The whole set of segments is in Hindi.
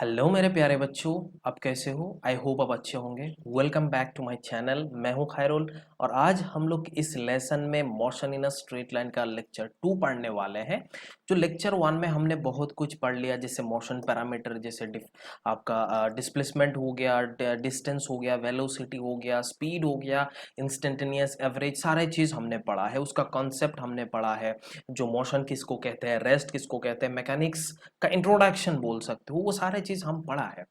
हेलो मेरे प्यारे बच्चों, आप कैसे हो? आई होप आप अच्छे होंगे। Welcome back to my channel. मैं हूं खैरुल और आज हम लोग इस लेसन में motion in a straight line का लेक्चर 2 पढ़ने वाले हैं। जो लेक्चर 1 में हमने बहुत कुछ पढ़ लिया, जैसे मोशन पैरामीटर, जैसे आपका डिस्प्लेसमेंट हो गया, डिस्टेंस हो गया, वेलोसिटी हो गया, स्पीड हो गया, इंस्टेंटेनियस एवरेज, सारे चीज़ हमने पढ़ा है। उसका कॉन्सेप्ट हमने पढ़ा है, जो मोशन किसको कहते हैं, रेस्ट किसको कहते हैं, मैकेनिक्स का इंट्रोडक्शन बोल सकते हो, वो सारे चीज हम पढ़ा है।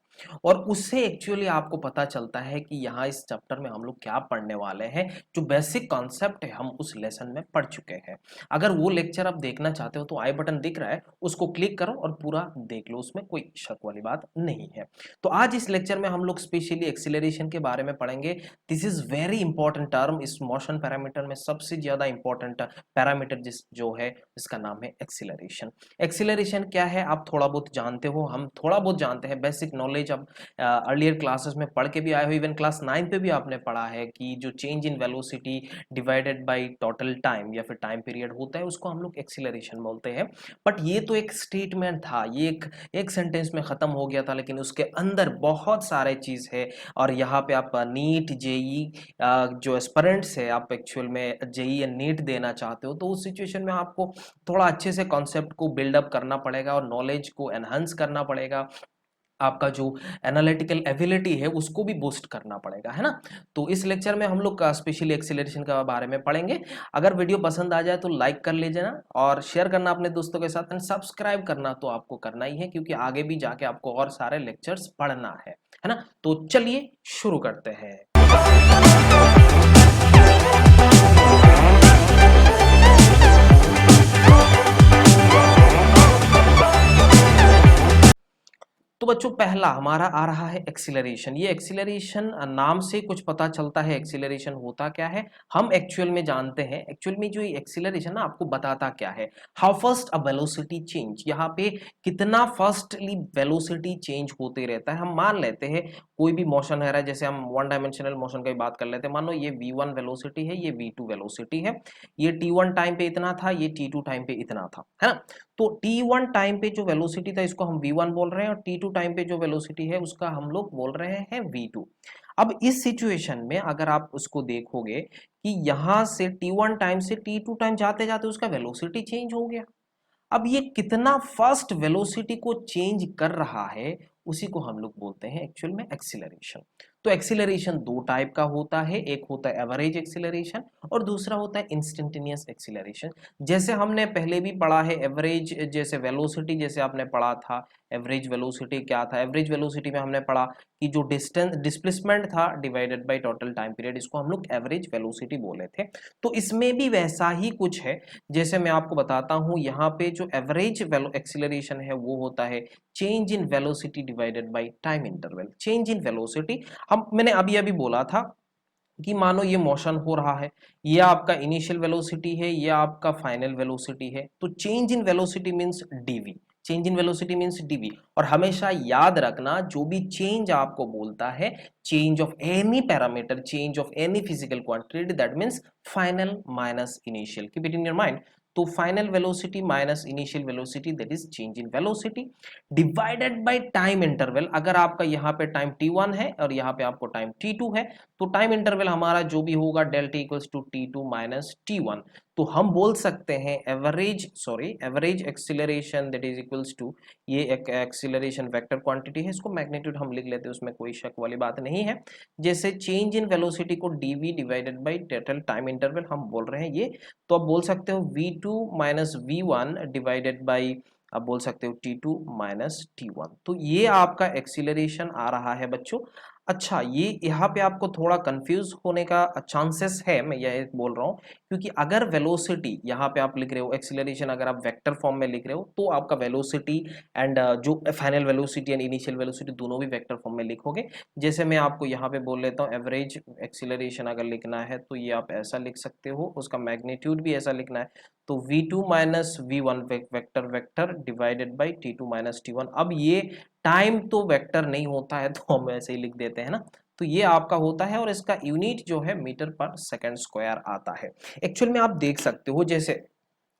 और उससे एक्चुअली आपको पता चलता है कि यहाँ इस चैप्टर में हम लोग क्या पढ़ने वाले हैं। जो बेसिक कॉन्सेप्ट है हम उस लेसन में पढ़ चुके हैं। अगर वो लेक्चर आप देखना चाहते हो तो आई बटन दिख रहा है, उसको क्लिक करो और पूरा देख लो, उसमें कोई शक वाली बात नहीं है। तो आज इस लेक्चर में हम लोग स्पेशली एक्सीलरेशन के बारे में पढ़ेंगे। This is very important term. इस मोशन पैरामीटर में सबसे ज्यादा इंपॉर्टेंट पैरामीटर जो है इसका नाम है एक्सीलरेशन। एक्सीलरेशन क्या है आप थोड़ा बहुत जानते हो, हम थोड़ा बहुत जानते हैं। बेसिक नॉलेज अब अर्लियर क्लासेस में पढ़ के भी आए हो, इवन क्लास 9 पे भी आपने पढ़ा है कि जो change in velocity divided by total time या फिर टाइम पीरियड होता है उसको हम लोग एक्सीलरेशन बोलते हैं। बट ये तो एक स्टेटमेंट था, ये एक सेंटेंस में खत्म हो गया था, लेकिन उसके अंदर बहुत सारे चीज है। और यहाँ पे आप नीट जेई जो एस्पिरेंट्स है, आप एक्चुअल में जेई या नीट देना चाहते हो, तो उस सिचुएशन में आपको थोड़ा अच्छे से कॉन्सेप्ट को बिल्डअप करना पड़ेगा और नॉलेज को एनहांस करना पड़ेगा। आपका जो एनालिटिकल एबिलिटी है उसको भी बूस्ट करना पड़ेगा, है ना। तो इस लेक्चर में हम लोग स्पेशली एक्सीलरेशन के बारे में पढ़ेंगे। अगर वीडियो पसंद आ जाए तो लाइक कर लीजिए ना, और शेयर करना अपने दोस्तों के साथ, एंड सब्सक्राइब करना तो आपको करना ही है, क्योंकि आगे भी जाके आपको और सारे लेक्चर्स पढ़ना है ना। तो चलिए शुरू करते हैं। तो बच्चों पहला हमारा आ रहा है एक्सीलरेशन। ये एक्सीलरेशन नाम से कुछ पता चलता है एक्सीलरेशन होता क्या है, हम एक्चुअल में जानते हैं। एक्चुअल में जो ये एक्सीलरेशन ना आपको बताता क्या है, how fast a velocity change, यहाँ पे कितना फास्टली वेलोसिटी चेंज होते रहता है। हम मान लेते हैं कोई भी मोशन है, जैसे हम वन डायमेंशनल मोशन की बात कर लेते हैं। मान लो ये v1 वेलोसिटी है, ये v2 वेलोसिटी है, ये t1 टाइम पे इतना था, ये t2 टाइम पे इतना था, है ना। तो t1 टाइम पे जो वेलोसिटी था इसको हम v1 बोल रहे हैं, और t2 टाइम पे जो वेलोसिटी है उसका हम लोग बोल रहे हैं v2। अब इस सिचुएशन में अगर आप उसको देखोगे कि यहां से t1 टाइम से t2 टाइम जाते जाते उसका वेलोसिटी चेंज हो गया। अब ये कितना फास्ट वेलोसिटी को चेंज कर रहा है उसी को हम लोग बोलते हैं एक्चुअल में एक्सीलरेशन। तो एक्सीलरेशन दो टाइप का होता है, एक होता है एवरेज एक्सीलरेशन और दूसरा होता है इंस्टेंटेनियस एक्सीलरेशन। जैसे हमने पहले भी पढ़ा है एवरेज, जैसे वेलोसिटी, जैसे आपने पढ़ा था एवरेज वेलोसिटी क्या था। एवरेज वेलोसिटी में हमने पढ़ा कि जो डिस्टेंस डिस्प्लेसमेंट था divided by total time period, इसको हम लोग एवरेज वेलोसिटी बोले थे। तो इसमें भी वैसा ही कुछ है। जैसे मैं आपको बताता हूं, यहाँ पे जो एवरेज एक्सीलरेशन है वो होता है change in velocity divided by time interval. Change in velocity, हम मैंने अभी अभी बोला था कि मानो ये मोशन हो रहा है, ये आपका इनिशियल वेलोसिटी है, ये आपका फाइनल वेलोसिटी है। तो change in velocity means d v, change in velocity means d v. और हमेशा याद रखना, जो भी चेंज आपको बोलता है, change of any parameter, change of any physical quantity, that means final minus initial, keep it in your mind. तो final velocity minus initial velocity, that is change in velocity divided by time interval. अगर आपका यहाँ पे टाइम t1 है और यहाँ पे आपको टाइम t2 है, तो टाइम इंटरवल हमारा जो भी होगा delta equals to t2 minus t1। तो हम बोल सकते हैं average acceleration that is equals to, ये एक एक्सीलरेशन वेक्टर क्वांटिटी है, इसको मैग्नीट्यूड हम लिख लेते हैं, उसमें कोई शक वाली बात नहीं है। जैसे चेंज इन वेलोसिटी को dv divided by total time interval हम बोल रहे हैं ये। तो आप बोल सकते हो v2 minus v1 divided by, आप बोल सकते हो t2 माइनस t1। तो ये आपका एक्सीलरेशन आ रहा है बच्चों। अच्छा, ये यहाँ पे आपको थोड़ा कंफ्यूज होने का चांसेस है, मैं ये बोल रहा हूँ, क्योंकि अगर वेलोसिटी यहाँ पे आप लिख रहे हो, एक्सीलरेशन अगर आप वेक्टर फॉर्म में लिख रहे हो, तो आपका वेलोसिटी एंड जो final velocity and initial velocity दोनों भी वेक्टर फॉर्म में लिखोगे। जैसे मैं आपको यहाँ पे बोल लेता हूँ, एवरेज एक्सीलरेशन अगर लिखना है तो ये आप ऐसा लिख सकते हो, उसका मैग्नीट्यूड भी ऐसा लिखना है। तो v2 minus v1 vector vector divided by t2 minus t1। अब ये टाइम तो वेक्टर नहीं होता है तो हम ऐसे ही लिख देते हैं ना। तो ये आपका होता है और इसका यूनिट जो है मीटर पर सेकंड स्क्वायर आता है। एक्चुअल में आप देख सकते हो, जैसे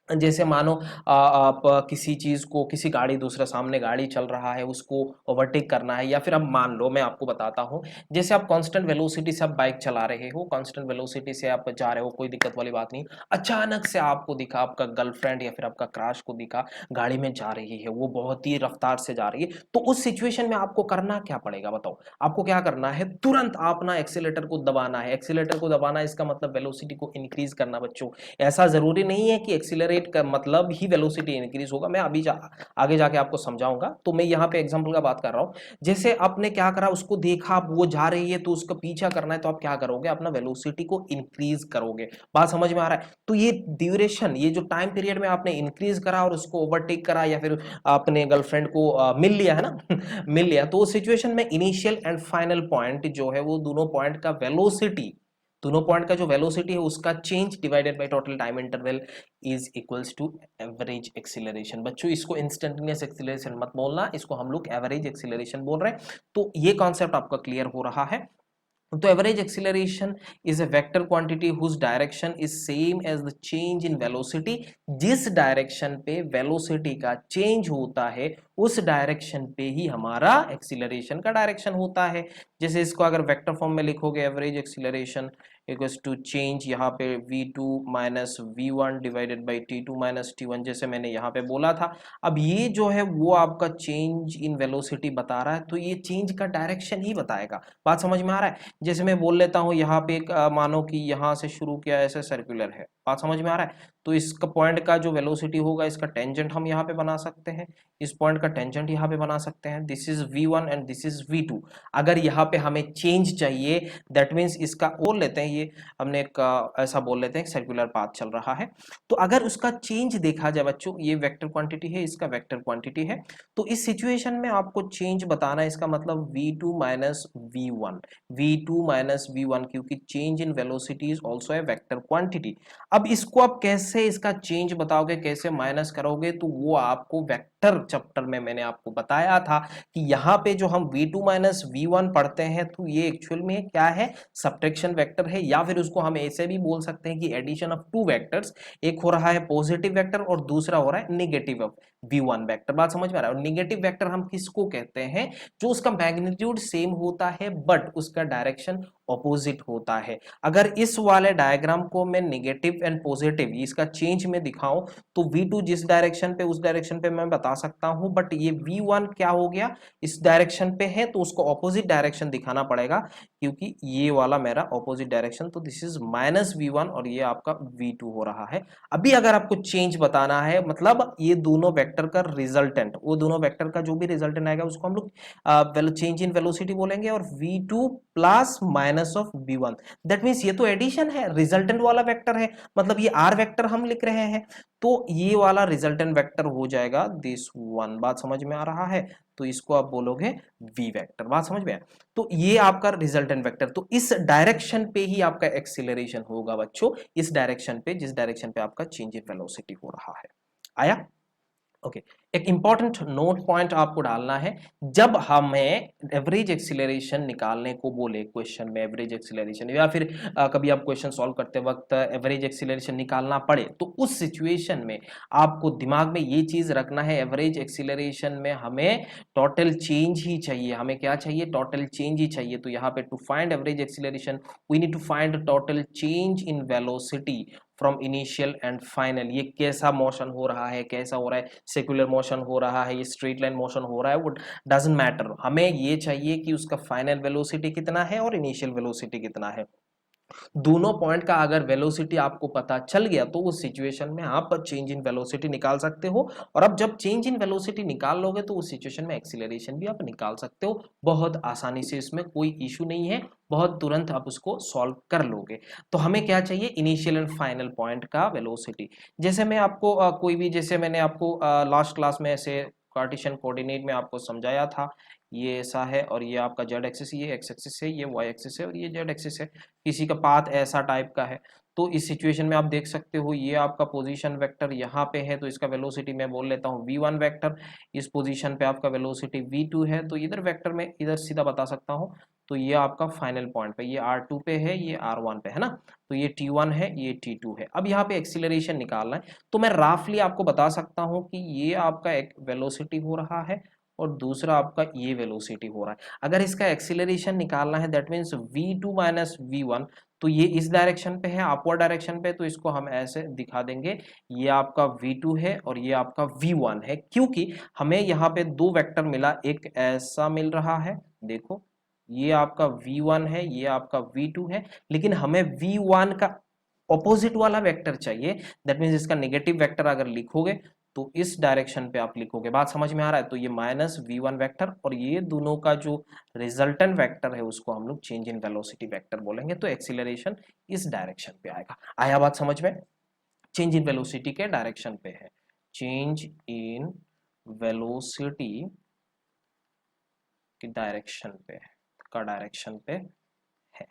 जैसे मानो आप किसी चीज़ को, किसी गाड़ी, दूसरा सामने गाड़ी चल रहा है, उसको ओवरटेक करना है, या फिर अब मान लो मैं आपको बताता हूँ, जैसे आप कांस्टेंट वेलोसिटी से आप बाइक चला रहे हो, कांस्टेंट वेलोसिटी से आप जा रहे हो, कोई दिक्कत वाली बात नहीं। अचानक से आपको दिखा, आपका गर्लफ्रेंड या फिर आपका क्रश को दिखा गाड़ी में जा रही है, वो बहुत ही रफ्तार से जा रही है, तो उस सिचुएशन में आपको करना क्या पड़ेगा बताओ? आपको क्या करना है? तुरंत आप ना एक्सीलेटर को दबाना है। एक्सीलेटर को दबाना, इसका मतलब वेलोसिटी को इंक्रीज करना बच्चों। ऐसा जरूरी नहीं है कि एक्सीलरेट का मतलब ही वेलोसिटी इंक्रीज होगा, मैं अभी आगे जाके आपको समझाऊंगा। तो मैं यहाँ पे एग्जांपल का बात कर रहा हूँ। जैसे आपने क्या करा, उसको देखा, वो जा रही है तो उसका पीछा करना है, तो आप क्या करोगे? अपना वेलोसिटी को इंक्रीज करोगे। बात समझ में आ रहा है? तो ये ड्यूरेशन, ये जो टाइम पीरियड में आपने इंक्रीज करा और उसको ओवरटेक करा, या फिर अपने गर्लफ्रेंड को मिल लिया है ना मिल लिया, तो उस सिचुएशन में इनिशियल एंड फाइनल पॉइंट जो है, वो दोनों पॉइंट का वेलोसिटी, दोनों पॉइंट का जो वेलोसिटी है उसका change divided by total time interval is equals to average acceleration. बच्चों इसको इंस्टेंटेनियस एक्सीलरेशन मत बोलना, इसको हम लोग एवरेज एक्सीलरेशन बोल रहे हैं। तो ये कॉन्सेप्ट आपका क्लियर हो रहा है। तो average acceleration is a vector quantity whose direction is same as the change in velocity. जिस डायरेक्शन पे वेलोसिटी का चेंज होता है, उस डायरेक्शन पे ही हमारा एक्सीलरेशन का डायरेक्शन होता है। जैसे इसको अगर वेक्टर फॉर्म में लिखोगे, average acceleration equals to change, यहाँ पे v2 minus v1 divided by t2 minus t1, जैसे मैंने यहाँ पे बोला था। अब ये जो है वो आपका चेंज इन वेलोसिटी बता रहा है, तो ये चेंज का डायरेक्शन ही बताएगा। बात समझ में आ रहा है? जैसे मैं बोल लेता हूँ यहाँ पे एक मानो कि यहाँ से शुरू किया, ऐसे सर्कुलर है। बात समझ में आ रहा है? तो इसका पॉइंट का जो वेलोसिटी होगा, इसका टेंजेंट हम यहाँ पे बना सकते हैं, इस पॉइंट का टेंजेंट यहाँ पे बना सकते हैं। This is v1 and this is v2। अगर यहाँ पे हमें चेंज चाहिए, दैट मीन्स इसका बोल लेते हैं, ये हमने एक ऐसा बोल लेते हैं सर्कुलर पाथ चल रहा है। तो अगर उसका चेंज देखा जाए बच्चों, ये वेक्टर क्वांटिटी है, इसका वेक्टर क्वांटिटी है, तो इस सिचुएशन में आपको चेंज बताना है। इसका मतलब v2 minus v1, v2 minus v1, क्योंकि change in velocity is also a vector quantity. अब इसको आप कैसे इसका चेंज बताओगे, कैसे माइनस करोगे, तो वो आपको वेक्टर चैप्टर में मैंने आपको बताया था कि यहाँ पे जो हम v2 माइनस v1 पढ़ते हैं, तो ये एक्चुअल में क्या है? सब्ट्रैक्शन वेक्टर है, या फिर उसको हम ऐसे भी बोल सकते हैं कि एडिशन ऑफ टू वेक्टर्स। एक हो रहा है पॉजिटिव वेक्टर और दूसरा हो रहा है नेगेटिव ऑफ v1 वेक्टर। बात समझ में आ रहा है? और नेगेटिव वेक्टर हम किसको कहते हैं? जो उसका मैग्नीट्यूड सेम होता है बट उसका डायरेक्शन ऑपोजिट होता है। अगर इस वाले डायग्राम को मैं नेगेटिव एंड पॉजिटिव इसका चेंज में दिखाऊं, तो v2 जिस डायरेक्शन पे, उस डायरेक्शन पे मैं बता सकता हूं, बट ये v1 क्या हो गया, इस डायरेक्शन पे है, तो उसको ऑपोजिट डायरेक्शन दिखाना पड़ेगा, क्योंकि ये वाला मेरा ऑपोजिट डायरेक्शन, तो दिस इज माइनस v1 और ये आपका v2 हो रहा है। अभी अगर आपको चेंज बताना है, मतलब ये दोनों वेक्टर का रिजल्टेंट, वो दोनों वेक्टर का जो भी रिजल्टेंट आएगा उसको हम लोग चेंज इन वेलोसिटी बोलेंगे, और v2 plus minus of v1, that means ये तो एडिशन है, रिजल्टेंट वाला वेक्टर है, मतलब ये r वेक्टर हम लिख रहे हैं, तो ये वाला रिजल्टेंट वेक्टर हो जाएगा दिस वन। बात समझ में आ रहा है? तो इसको आप बोलोगे v वेक्टर। बात समझ में आया? तो ये आपका रिजल्टेंट वेक्टर, तो इस डायरेक्शन पे ही आपका एक्सीलरेशन होगा बच्चों, इस डायरेक्शन पे, जिस डायरेक्शन पे आपका चेंज इन वेलोसिटी हो रहा है। आया? ओके। एक इंपॉर्टेंट नोट पॉइंट आपको डालना है, जब हमें एवरेज एक्सीलरेशन निकालने को बोले क्वेश्चन में, एवरेज एक्सीलरेशन, या फिर कभी आप क्वेश्चन सॉल्व करते वक्त एवरेज एक्सीलरेशन निकालना पड़े, तो उस सिचुएशन में आपको दिमाग में ये चीज रखना है, एवरेज एक्सीलरेशन में हमें टोटल चेंज ही चाहिए। हमें क्या चाहिए? टोटल चेंज ही चाहिए। तो यहाँ पे to find average acceleration we need to find total change in velocity from initial and final. ये कैसा मोशन हो रहा है, कैसा हो रहा है, सेक्युलर मोशन हो रहा है, ये स्ट्रेट लाइन मोशन हो रहा है, वो डजंट मैटर। हमें ये चाहिए कि उसका फाइनल वेलोसिटी कितना है और इनिशियल वेलोसिटी कितना है। दोनों पॉइंट का अगर वेलोसिटी आपको पता चल गया, तो उस सिचुएशन में आप चेंज इन वेलोसिटी निकाल सकते हो, और अब जब चेंज इन वेलोसिटी निकाल लोगे, तो उस सिचुएशन में एक्सीलरेशन भी आप निकाल सकते हो बहुत आसानी से। इसमें कोई इशू नहीं है, बहुत तुरंत आप उसको सॉल्व कर लोगे। तो हमें क्या चाहिए? इनिशियल एंड फाइनल पॉइंट का वेलोसिटी। जैसे मैं आपको कोई भी, जैसे मैंने आपको लास्ट क्लास में ऐसे कार्टेशियन कोऑर्डिनेट में आपको समझाया था, ये ऐसा है और ये आपका जेड एक्सिस, ये एक्स एक्सिस है, ये वाई एक्सिस है और ये जेड एक्सिस है। किसी का पाथ ऐसा टाइप का है, तो इस सिचुएशन में आप देख सकते हो, ये आपका पोजीशन वेक्टर यहाँ पे है, तो इसका वेलोसिटी मैं बोल लेता हूँ v1 वेक्टर। इस पोजीशन पे आपका वेलोसिटी v2 है, तो इधर वेक्टर में इधर सीधा बता सकता हूँ, तो ये आपका फाइनल पॉइंट पे, ये R2 पे है, ये R1 पे है ना, तो ये T1 है, ये T2 है। अब यहाँ पे एक्सीलरेशन निकालना है, तो मैं राफली आपको बता सकता हूँ कि ये आपका एक वेलोसिटी हो रहा है और दूसरा आपका ये वेलोसिटी हो रहा है। अगर इसका एक्सीलरेशन निकालना है that means v2 minus v1, तो ये इस डायरेक्शन पे है, अपवर्ड डायरेक्शन पे, तो इसको हम ऐसे दिखा देंगे, ये आपका v2 है और ये आपका v1 है, क्योंकि हमें यहाँ पे दो वेक्टर मिला, एक ऐसा मिल रहा है, देखो ये आपका v1 है, ये आपका v2 है, लेकिन हमें v1 का ऑपोजिट वाला वेक्टर चाहिए, दैट मीन्स इसका नेगेटिव वेक्टर अगर लिखोगे तो इस डायरेक्शन पे आप लिखोगे। बात समझ में आ रहा है? तो ये माइनस v1 वेक्टर और ये दोनों का जो रिजल्टेंट वेक्टर है उसको हम लोग चेंज इन वेलोसिटी वेक्टर बोलेंगे, तो एक्सीलरेशन इस डायरेक्शन पे आएगा। आया बात समझ में? चेंज इन वेलोसिटी के डायरेक्शन पे है, चेंज इन वेलोसिटी की डायरेक्शन पे का डायरेक्शन पे है।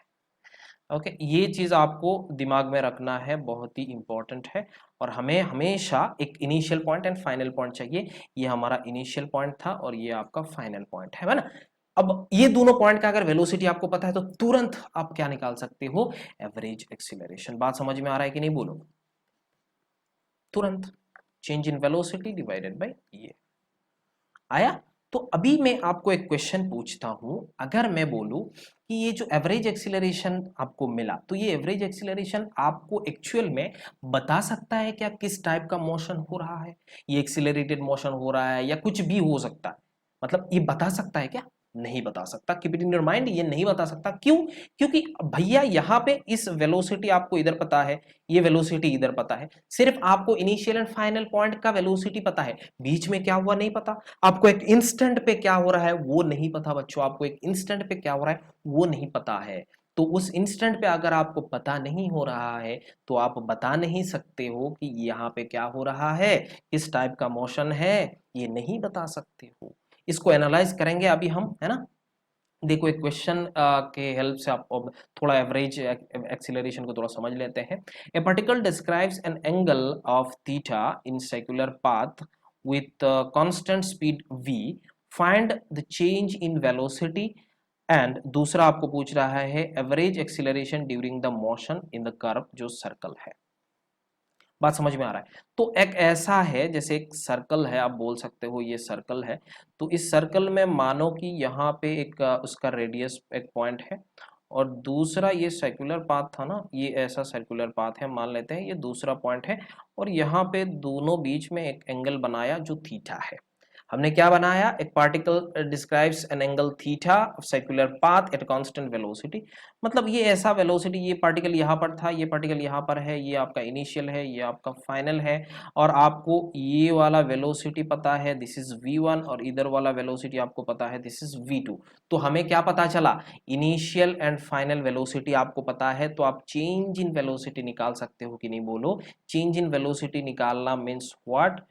ओके, ये चीज आपको दिमाग में रखना है, बहुत ही इंपॉर्टेंट है। और हमें हमेशा एक initial point and final point चाहिए। ये हमारा इनिशियल पॉइंट था और ये आपका फाइनल पॉइंट है ना। अब ये दोनों पॉइंट का अगर वेलोसिटी आपको पता है तो तुरंत आप क्या निकाल सकते हो? Average acceleration. बात समझ में आ रहा है कि नहीं? बोलो तुरंत, change in velocity divided bye ये। आया? तो अभी मैं आपको एक क्वेश्चन पूछता हूं, अगर मैं बोलूं कि ये जो एवरेज एक्सीलरेशन आपको मिला, तो ये एवरेज एक्सीलरेशन आपको एक्चुअल में बता सकता है क्या किस टाइप का मोशन हो रहा है? ये एक्सीलरेटेड मोशन हो रहा है या कुछ भी हो सकता है, मतलब ये बता सकता है क्या? नहीं बता सकता। Keep it in your mind, ये नहीं बता सकता। क्यों? क्योंकि भैया यहाँ पे इस वेलोसिटी आपको इधर पता है, ये वेलोसिटी इधर पता है, सिर्फ आपको इनिशियल एंड फाइनल पॉइंट का वेलोसिटी पता है, बीच में क्या हुआ नहीं पता। आपको एक इंस्टेंट पे क्या हो रहा है वो नहीं पता बच्चों, आपको एक इंस्टेंट पे क्या हो रहा है वो नहीं पता है। तो उस इंस्टेंट पे अगर आपको पता नहीं हो रहा है तो आप बता नहीं सकते हो कि यहाँ पे क्या हो रहा है, किस टाइप का मोशन है, ये नहीं बता सकते हो। इसको एनालाइज करेंगे अभी हम, है ना। देखो एक क्वेश्चन के हेल्प से आप अब थोड़ा एवरेज एक्सीलरेशन को थोड़ा समझ लेते हैं। ए particle describes an angle of theta in circular path with constant speed v, find the change in velocity, and दूसरा आपको पूछ रहा है average acceleration during the motion in the curve जो सर्कल है। बात समझ में आ रहा है? तो एक ऐसा है जैसे एक सर्कल है, आप बोल सकते हो ये सर्कल है, तो इस सर्कल में मानो कि यहाँ पे एक उसका रेडियस एक पॉइंट है और दूसरा ये सर्कुलर पाथ था ना, ये ऐसा सर्कुलर पाथ है, मान लेते हैं ये दूसरा पॉइंट है और यहाँ पे दोनों बीच में एक एंगल बनाया जो थीटा है। हमने क्या बनाया? एक particle describes an angle theta of circular path at constant velocity, मतलब ये ऐसा वेलोसिटी, ये पार्टिकल यहाँ पर था, ये पार्टिकल यहाँ पर है, ये आपका इनिशियल है, ये आपका फाइनल है, और आपको ये वाला वेलोसिटी पता है, दिस इज v1, और इधर वाला वेलोसिटी आपको पता है, दिस इज v2। तो हमें क्या पता चला? इनिशियल एंड फाइनल वेलोसिटी आपको पता है, तो आप चेंज इन वेलोसिटी निकाल सकते हो कि नहीं? बोलो। चेंज इन वेलोसिटी निकालना means what?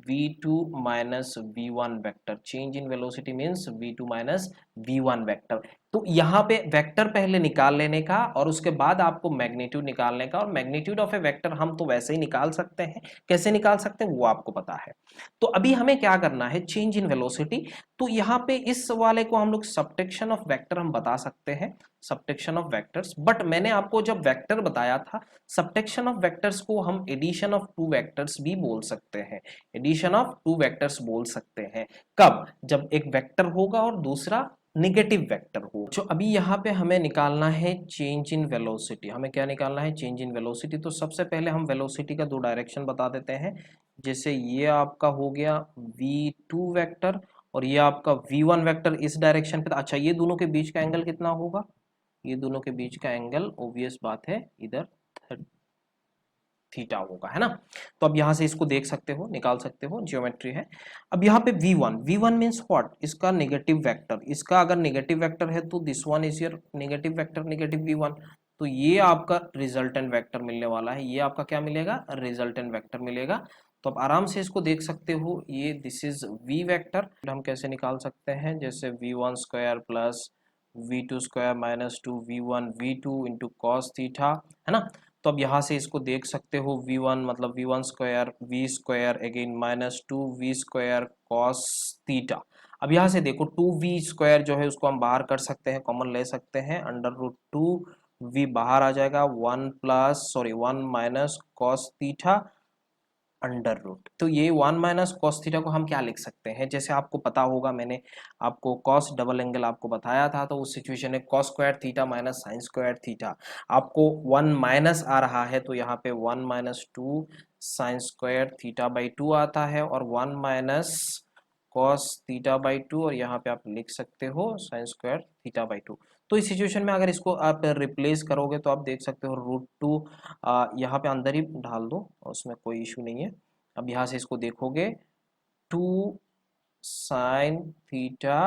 v2 minus v1 vector. Change in velocity means v2 minus v1 vector. तो यहाँ पे वेक्टर पहले निकाल लेने का और उसके बाद आपको मैग्नीट्यूड निकालने का, और मैग्नीट्यूड ऑफ ए वेक्टर हम तो वैसे ही निकाल सकते हैं, कैसे निकाल सकते हैं वो आपको पता है। तो अभी हमें क्या करना है? Change in velocity. तो यहाँ पे इस वाले को हम लोग सबट्रैक्शन ऑफ वेक्टर हम बता सकते हैं, सबट्रैक्शन ऑफ वेक्टर्स। बट मैंने आपको जब वेक्टर बताया था, सबट्रैक्शन ऑफ वेक्टर्स को हम एडिशन ऑफ टू वेक्टर्स भी बोल सकते हैं, एडिशन ऑफ टू वेक्टर्स बोल सकते हैं। कब? जब एक वेक्टर होगा और दूसरा निगेटिव वेक्टर हो। जो अभी यहाँ पे हमें निकालना है चेंज इन वेलोसिटी, हमें क्या निकालना है? Change in velocity. तो सबसे पहले हम वेलोसिटी का दो डायरेक्शन बता देते हैं, जैसे ये आपका हो गया v2 वेक्टर और ये आपका v1 वेक्टर इस डायरेक्शन पे। अच्छा, ये दोनों के बीच का एंगल कितना होगा? ये दोनों के बीच का एंगल ऑब्वियस बात है इधर थीटा होगा, है ना। तो अब यहां से इसको देख सकते हो, निकाल सकते हो, ज्योमेट्री है। अब यहाँ पे v1 मीन्स व्हाट? इसका नेगेटिव वेक्टर, इसका अगर नेगेटिव वेक्टर है तो this one is your negative vector, negative v1। तो ये आपका रिजल्टेंट वेक्टर मिलने वाला है, ये आपका क्या मिलेगा? रिजल्टेंट वेक्टर मिलेगा। तो आप आराम से इसको देख सकते हो, ये दिस इज v वेक्टर। हम कैसे निकाल सकते हैं? जैसे v1 square plus v2 square minus 2v1 v2 into cos theta, है ना। तो अब यहाँ से इसको देख सकते हो, v1 मतलब v1 square v square again minus 2v square cos theta. अब यहाँ से देखो 2v² जो है उसको हम बाहर कर सकते हैं, कॉमन ले सकते हैं, √2v बाहर आ जाएगा, 1 minus cos theta under root. तो ये 1 - cos थीटा को हम क्या लिख सकते हैं, जैसे आपको पता होगा मैंने आपको कॉस डबल एंगल आपको बताया था, तो उस सिचुएशन में cos square theta minus sine square theta, आपको 1 माइनस आ रहा है तो यहाँ पे 1 - 2 साइन स्क्वायर थीटा बाई 2 आता है, और 1 - कॉस थीटा बाई 2, और यहाँ पे आप लिख सकते हो साइन स्क्वायर थीटा बाई 2। तो इस सिचुएशन में अगर इसको आप रिप्लेस करोगे तो आप देख सकते हो √2 यहाँ पे अंदर ही डाल दो, उसमें कोई इशू नहीं है। अब यहाँ से इसको देखोगे 2 sine theta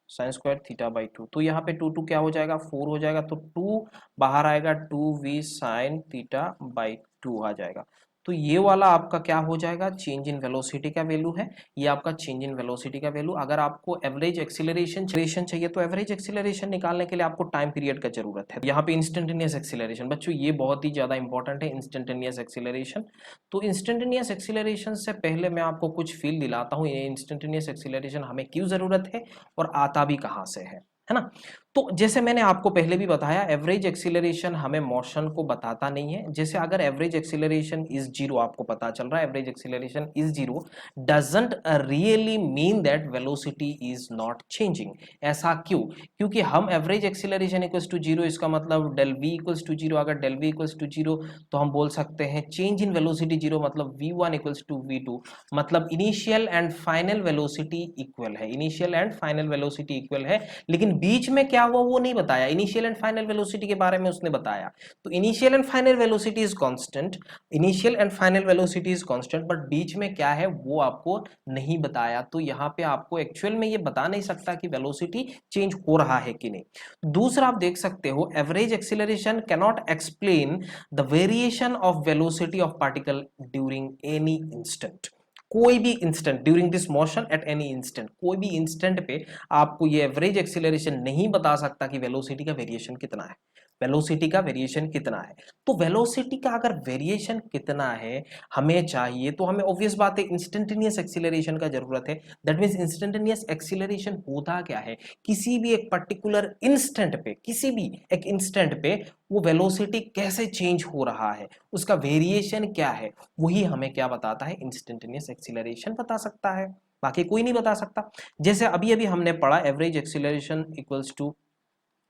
sine square theta by 2, तो यहाँ पे 2 क्या हो जाएगा, 4 हो जाएगा, तो 2 बाहर आएगा, 2v साइन थीटा बाई 2 आ जाएगा। तो ये वाला आपका क्या हो जाएगा, चेंज इन वेलोसिटी का वैल्यू है, ये आपका चेंज इन वेलोसिटी का वैल्यू। अगर आपको एवरेज एक्सीलरेशन चाहिए तो एवरेज एक्सीलरेशन निकालने के लिए आपको टाइम पीरियड का जरूरत है। यहाँ पे इंस्टेंटेनियस एक्सीलरेशन, बच्चों ये बहुत ही ज्यादा इंपॉर्टेंट है, इंस्टेंटेनियस एक्सीलरेशन। तो इंस्टेंटेनियस एक्सीलरेशन से पहले मैं आपको कुछ फील दिलाता हूँ, ये इंस्टेंटेनियस एक्सीलरेशन हमें क्यों जरूरत है और आता भी कहाँ से है ना। तो जैसे मैंने आपको पहले भी बताया, एवरेज एक्सीलरेशन हमें मोशन को बताता नहीं है। जैसे अगर एवरेज एक्सीलरेशन इज जीरो, आपको पता चल रहा है average acceleration is zero, doesn't really mean that velocity is not changing. ऐसा क्यों? क्योंकि हम average acceleration equals to zero, इसका मतलब del v equals to zero, अगर del v equals to zero तो हम बोल सकते हैं चेंज इन वेलोसिटी जीरो, मतलब v1 इक्वल्स टू v2, मतलब initial and final velocity equal है, initial and final velocity equal है। लेकिन बीच में क्या हुआ वो नहीं बताया, इनिशियल एंड फाइनल वेलोसिटी के बारे में उसने बताया। तो initial and final velocity is constant, initial and final velocity is constant, but बीच में क्या है वो आपको नहीं बताया। तो यहाँ पे आपको एक्चुअल में ये बता नहीं सकता कि वेलोसिटी चेंज हो रहा है कि नहीं। दूसरा आप देख सकते हो, average acceleration can not explain the variation of velocity of particle during any instant. कोई भी instant during this motion at any instant, कोई भी इंस्टेंट पे आपको ये एवरेज एक्सीलरेशन नहीं बता सकता कि वेलोसिटी का वेरिएशन कितना है, वेलोसिटी का वेरिएशन कितना है। तो वेलोसिटी का अगर वेरिएशन कितना है हमें चाहिए, तो हमें ऑब्वियस बात है इंस्टेंटेनियस एक्सीलरेशन का जरूरत है। दैट मींस इंस्टेंटेनियस एक्सीलरेशन होता क्या है, किसी भी एक पर्टिकुलर इंस्टेंट पे, किसी भी एक इंस्टेंट पे वो वेलोसिटी कैसे चेंज हो रहा है, उसका वेरिएशन क्या है, वही हमें क्या बताता है, इंस्टेंटेनियस एक्सीलरेशन बता सकता है, बाकी कोई नहीं बता सकता। जैसे अभी अभी हमने पढ़ा average acceleration equals to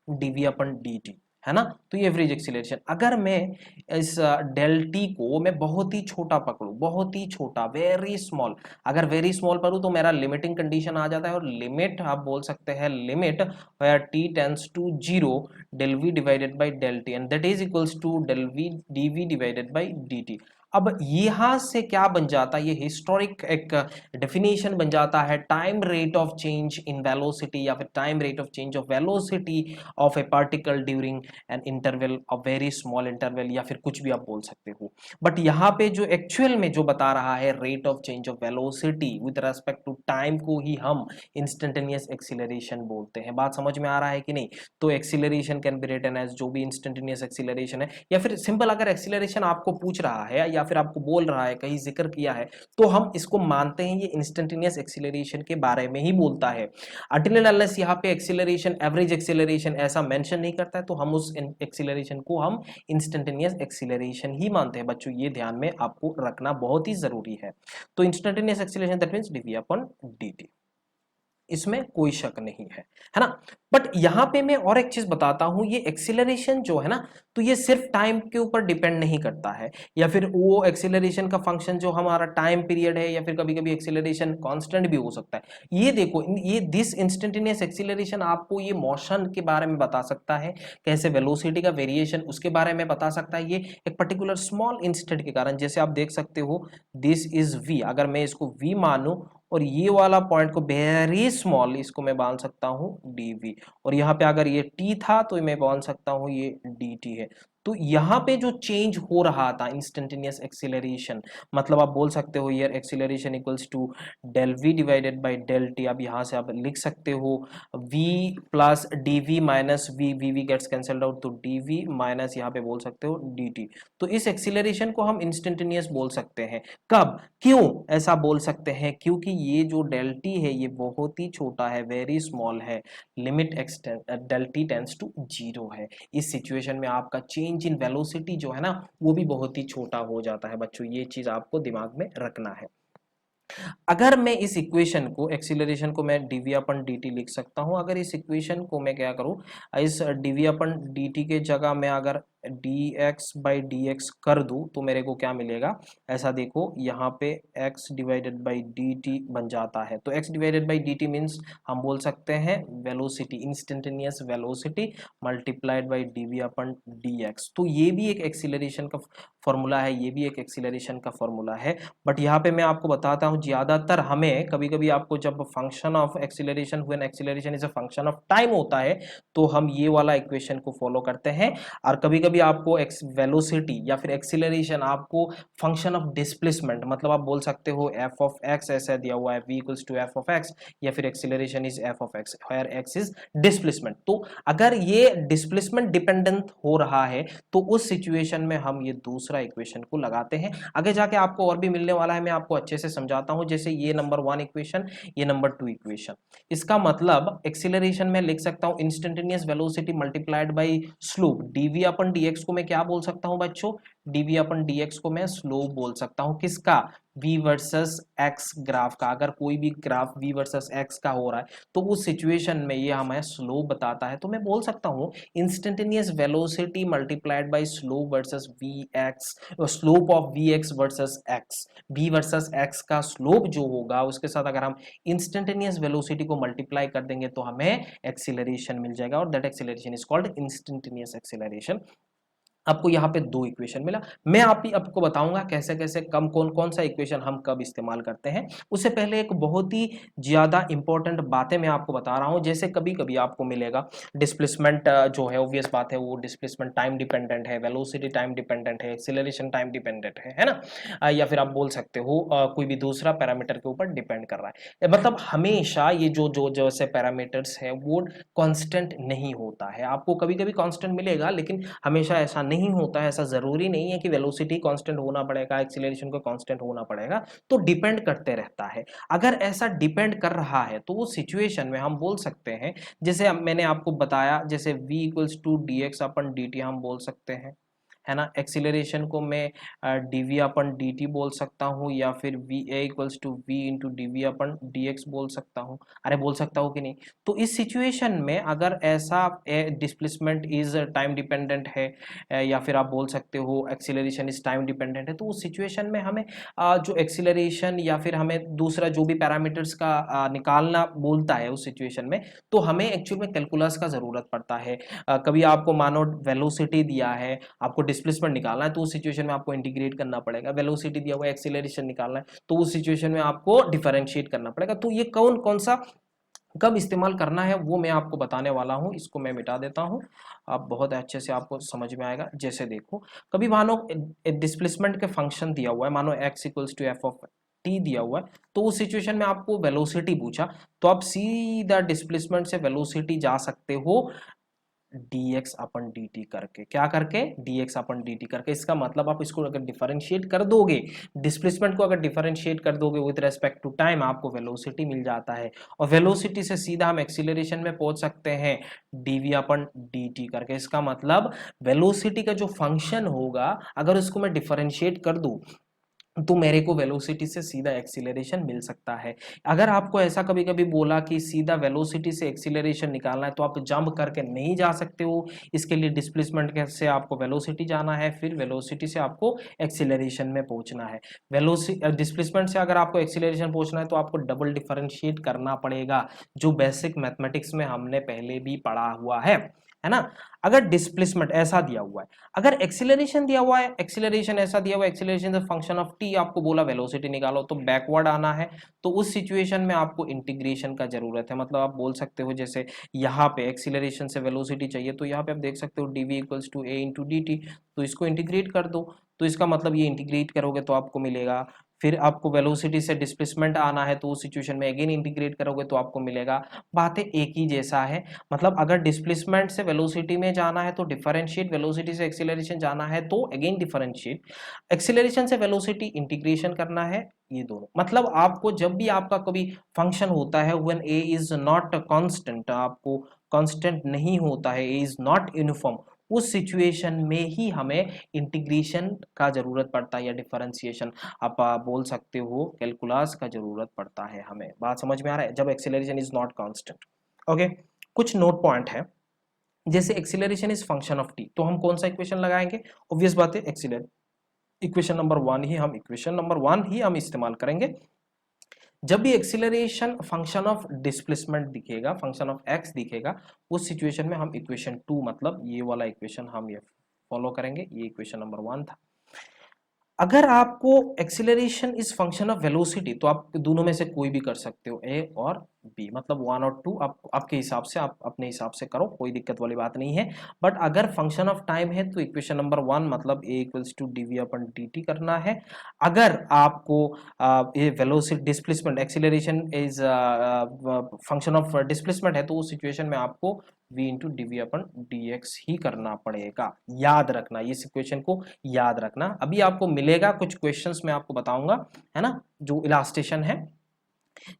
dv upon dt, है ना। तो ये एवरेज एक्सीलरेशन, अगर मैं इस डेल टी को मैं बहुत ही छोटा पकड़ूं, बहुत ही छोटा, वेरी स्मॉल, अगर वेरी स्मॉल पढ़ूं तो मेरा लिमिटिंग कंडीशन आ जाता है, और लिमिट आप बोल सकते हैं limit where t tends to zero del v divided by del t, and that is equals to del v dv divided by dt। अब यहां से क्या बन जाता है, ये हिस्टोरिक एक डेफिनेशन बन जाता है, time rate of change in velocity, या फिर time rate of change of velocity of A particle during an interval, a very small interval, या फिर कुछ भी आप बोल सकते हो। बट यहाँ पे जो एक्चुअल में जो बता रहा है rate of change of velocity with respect to time को ही हम इंस्टेंटेनियस एक्सीलरेशन बोलते हैं। बात समझ में आ रहा है कि नहीं। तो acceleration can be written as, जो भी इंस्टेंटेनियस एक्सीलरेशन है, या फिर सिंपल अगर एक्सीलरेशन आपको पूछ रहा है या फिर आपको बोल रहा है, कहीं जिक्र किया है, तो हम इसको मानते हैं ये इंस्टेंटेनियस एक्सीलरेशन के बारे में ही बोलता है। अनटिल अनलेस यहाँ पे एक्सीलरेशन, एवरेज एक्सीलरेशन ऐसा मेंशन नहीं करता है, तो हम उस एक्सीलरेशन को हम इंस्टेंटेनियस एक्सीलरेशन ही मानते हैं। बच्चों ये ध्यान में आपको रखना बहुत ही जरूरी है। तो instantaneous acceleration that means dv upon dt, इसमें कोई शक नहीं है ना। बट यहां पे मैं और एक चीज बताता हूं, ये एक्सीलरेशन जो है ना, तो ये सिर्फ टाइम के ऊपर डिपेंड नहीं करता है, या फिर वो एक्सीलरेशन का फंक्शन जो हमारा टाइम पीरियड है, या फिर कभी कभी एक्सीलरेशन कांस्टेंट भी हो सकता है। ये देखो, ये दिस इंस्टेंटेनियस एक्सीलरेशन आपको ये मोशन के बारे में बता सकता है, कैसे वेलोसिटी का वेरिएशन उसके बारे में बता सकता है, ये एक पर्टिकुलर स्मॉल इंस्टेंट के कारण। जैसे आप देख सकते हो दिस इज v, अगर मैं इसको v मानूं और ये वाला पॉइंट को वेरी स्मॉल, इसको मैं मान सकता हूं dv, और यहाँ पे अगर ये t था तो मैं मान सकता हूं ये dt है। तो यहाँ पे जो चेंज हो रहा था इंस्टेंटेनियस एक्सीलरेशन, मतलब आप बोल सकते हो यार acceleration equals to del v divided by del t. अब यहाँ से आप लिख सकते हो v plus d v minus v gets cancelled out, तो डी वी माइनस यहाँ पे बोल सकते हो डी टी। तो इस एक्सीलरेशन को हम इंस्टेंटेनियस बोल सकते हैं। कब, क्यों ऐसा बोल सकते हैं? क्योंकि ये जो डेल टी है ये बहुत ही छोटा है, वेरी स्मॉल है, limit del t tends to zero है। इस सिचुएशन में आपका चेंज इन वेलोसिटी जो है ना वो भी बहुत ही छोटा हो जाता है बच्चों, ये चीज आपको दिमाग में रखना है। अगर मैं इस इक्वेशन को, एक्सीलरेशन को मैं dv अपन dt लिख सकता हूं। अगर इस इक्वेशन को मैं क्या करूं, इस dv अपन dt के जगह मैं अगर dx बाई dx कर दूं तो मेरे को क्या मिलेगा, ऐसा देखो यहाँ पे x डिवाइडेड बाई dt बन जाता है। तो x divided by dt means हम बोल सकते हैं velocity, instantaneous velocity multiplied by dv upon dx। तो ये भी एक एक्सीलरेशन का फॉर्मूला है, ये भी एक एक्सीलरेशन का फॉर्मूला है। बट यहाँ पे मैं आपको बताता हूँ ज्यादातर हमें कभी कभी आपको जब function of acceleration, when acceleration is a function of time होता है तो हम ये वाला इक्वेशन को फॉलो करते हैं। और कभी कभी आपको वेलोसिटी या फिर एक्सीलरेशन आपको फंक्शन ऑफ डिस्प्लेसमेंट, मतलब आप बोल सकते हो एफ ऑफ एक्स ऐसा दिया हुआ है v equals to f of x, या फिर acceleration is f of x where x is displacement. तो अगर ये डिस्प्लेसमेंट डिपेंडेंट हो रहा है तो उस सिचुएशन में हम ये दूसरा इक्वेशन को लगाते हैं। आगे जाके आपको और भी मिलने वाला है, मैं आपको अच्छे से समझाता हूं। जैसे ये नंबर 1 इक्वेशन, ये नंबर 2 इक्वेशन, इसका मतलब एक्सीलरेशन में लिख सकता हूं instantaneous velocity multiplied by slope. D v upon d x को मैं क्या बोल सकता हूं बच्चों, डीवी अपन डीएक्स को मैं स्लोप बोल सकता हूं। किसका, v वर्सेस x ग्राफ का। अगर कोई भी ग्राफ v वर्सेस x का हो रहा है तो उस सिचुएशन में ये हमें स्लोप बताता है। तो मैं बोल सकता हूं instantaneous velocity multiplied by slope versus vx, slope of vx versus x। v versus x का स्लोप जो होगा उसके साथ अगर हम इंस्टेंटेनियस वेलोसिटी को मल्टीप्लाई कर देंगे तो हमें एक्सीलरेशन मिल जाएगा, और that acceleration is called instantaneous acceleration. आपको यहाँ पे 2 इक्वेशन मिला। मैं आपको बताऊंगा कैसे कैसे कम कौन कौन सा इक्वेशन हम कब इस्तेमाल करते हैं। उससे पहले एक बहुत ही ज्यादा इंपॉर्टेंट बातें मैं आपको बता रहा हूं। जैसे कभी कभी आपको मिलेगा डिस्प्लेसमेंट जो है, ऑब्वियस बात है वो डिस्प्लेसमेंट टाइम डिपेंडेंट है, वेलोसिटी टाइम डिपेंडेंट है, एक्सीलरेशन टाइम डिपेंडेंट है ना। या फिर आप बोल सकते हो कोई भी दूसरा पैरामीटर के ऊपर डिपेंड कर रहा है। मतलब हमेशा ये जो जो जैसे पैरामीटर्स है वो कांस्टेंट नहीं होता है। आपको कभी कभी कांस्टेंट मिलेगा लेकिन हमेशा ऐसा नहीं होता है। ऐसा जरूरी नहीं है कि वेलोसिटी कांस्टेंट होना पड़ेगा, एक्सीलरेशन को कांस्टेंट होना पड़ेगा, तो डिपेंड करते रहता है। अगर ऐसा डिपेंड कर रहा है तो उस सिचुएशन में हम बोल सकते हैं, जैसे मैंने आपको बताया, जैसे v equals to d x upon d t हम बोल सकते हैं, है ना। एक्सीलरेशन को मैं dv अपन dt बोल सकता हूँ, या फिर va equals to v into dv upon dx बोल सकता हूँ। अरे बोल सकता हूँ कि नहीं? तो इस सिचुएशन में अगर ऐसा डिस्प्लेसमेंट इज टाइम डिपेंडेंट है, या फिर आप बोल सकते हो एक्सीलरेशन इज टाइम डिपेंडेंट है, तो उस सिचुएशन में हमें जो एक्सीलरेशन या फिर हमें दूसरा जो भी पैरामीटर्स का निकालना बोलता है उस सिचुएशन में, तो हमें एक्चुअल में कैलकुलस का जरूरत पड़ता है। कभी आपको मानो वेलोसिटी दिया है, आपको डिस्प्लेसमेंट निकालना है, तो उस सिचुएशन में आपको इंटीग्रेट करना पड़ेगा। वेलोसिटी दिया हुआ है, एक्सीलरेशन निकालना है, तो उस सिचुएशन में आपको डिफरेंशिएट करना पड़ेगा। तो ये कौन कौन सा कब इस्तेमाल करना है वो मैं आपको बताने वाला हूं। इसको मैं मिटा देता हूं, आप बहुत अच्छे से आपको समझ में आएगा। जैसे देखो, कभी मानो डिस्प्लेसमेंट के फंक्शन दिया हुआ है, मानो x equals to f of t दिया हुआ है, तो उस सिचुएशन में आपको वेलोसिटी पूछा, तो आप सीधा डिस्प्लेसमेंट से वेलोसिटी जा सकते हो dx अपन dt करके। क्या करके? dx अपन dt करके। इसका मतलब आप इसको अगर डिफरेंशिएट कर दोगे, डिस्प्लेसमेंट को अगर डिफरेंशिएट कर दोगे विद रेस्पेक्ट टू टाइम, आपको वेलोसिटी मिल जाता है, और वेलोसिटी से सीधा हम एक्सीलरेशन में पहुंच सकते हैं dv अपन dt करके। इसका मतलब वेलोसिटी का जो फंक्शन होगा अगर उसको मैं डिफरेंशिएट कर दूं तो मेरे को वेलोसिटी से सीधा एक्सीलरेशन मिल सकता है। अगर आपको ऐसा कभी कभी बोला कि सीधा वेलोसिटी से एक्सीलरेशन निकालना है, तो आप जंप करके नहीं जा सकते हो। इसके लिए डिस्प्लेसमेंट से आपको वेलोसिटी जाना है, फिर वेलोसिटी से आपको एक्सीलरेशन में पहुंचना है। डिस्प्लेसमेंट से अगर आपको एक्सीलरेशन पहुंचना है तो आपको डबल डिफरेंशिएट करना पड़ेगा, जो बेसिक मैथमेटिक्स में हमने पहले भी पढ़ा हुआ है ना। अगर डिस्प्लेसमेंट ऐसा दिया हुआ है, अगर एक्सीलरेशन दिया हुआ है, एक्सीलरेशन ऐसा दिया हुआ है, acceleration is a function of T आपको बोला वेलोसिटी निकालो, तो बैकवर्ड आना है, तो उस सिचुएशन में आपको इंटीग्रेशन का जरूरत है। मतलब आप बोल सकते हो जैसे यहाँ पे एक्सीलरेशन से वेलोसिटी चाहिए, तो यहाँ पे आप देख सकते हो dv equals to a into d t, तो इसको इंटीग्रेट कर दो, तो इसका मतलब ये इंटीग्रेट करोगे तो आपको मिलेगा। फिर आपको वेलोसिटी से डिस्प्लेसमेंट आना है, तो उस सिचुएशन में अगेन इंटीग्रेट करोगे तो आपको मिलेगा। बातें एक ही जैसा है, मतलब अगर डिस्प्लेसमेंट से वेलोसिटी में जाना है तो डिफरेंशिएट, वेलोसिटी से एक्सीलरेशन जाना है तो अगेन डिफरेंशिएट, एक्सीलरेशन से वेलोसिटी इंटीग्रेशन करना है, ये दोनों। मतलब आपको जब भी आपका कभी फंक्शन होता है when a is not constant, आपको कांस्टेंट नहीं होता है, a इज नॉट यूनिफॉर्म, उस सिचुएशन में ही हमें इंटीग्रेशन का जरूरत पड़ता है या डिफरेंशिएशन आप बोल सकते हो कैलकुलस का जरूरत पड़ता है हमें। बात समझ में आ रहा है, जब acceleration is not constant. Okay, कुछ नोट पॉइंट है, जैसे acceleration is function of T, तो हम कौन सा इक्वेशन लगाएंगे? ऑब्वियस बात है एक्सीलरेशन इक्वेशन नंबर वन ही हम इस्तेमाल करेंगे। जब भी एक्सीलरेशन फंक्शन ऑफ डिस्प्लेसमेंट दिखेगा, फंक्शन ऑफ एक्स दिखेगा, उस सिचुएशन में हम इक्वेशन 2 मतलब ये वाला इक्वेशन हम ये फॉलो करेंगे। ये इक्वेशन नंबर 1 था। अगर आपको acceleration is function of velocity, तो आप दोनों में से कोई भी कर सकते हो, ए और बी, मतलब 1 और 2 आप आपके हिसाब से, आप अपने हिसाब से करो, कोई दिक्कत वाली बात नहीं है। बट अगर फंक्शन ऑफ टाइम है तो इक्वेशन नंबर 1 मतलब a equals to d v upon d t करना है। अगर आपको ये velocity displacement acceleration is function of displacement है, तो उस सिचुएशन में आपको v into d v upon d x ही करना पड़ेगा। याद रखना, इस इक्वेशन को याद रखना। अभी आपको मिलेगा कुछ क्वेश्चंस में आपको बताऊंगा, है ना, जो इलास्टेशन है।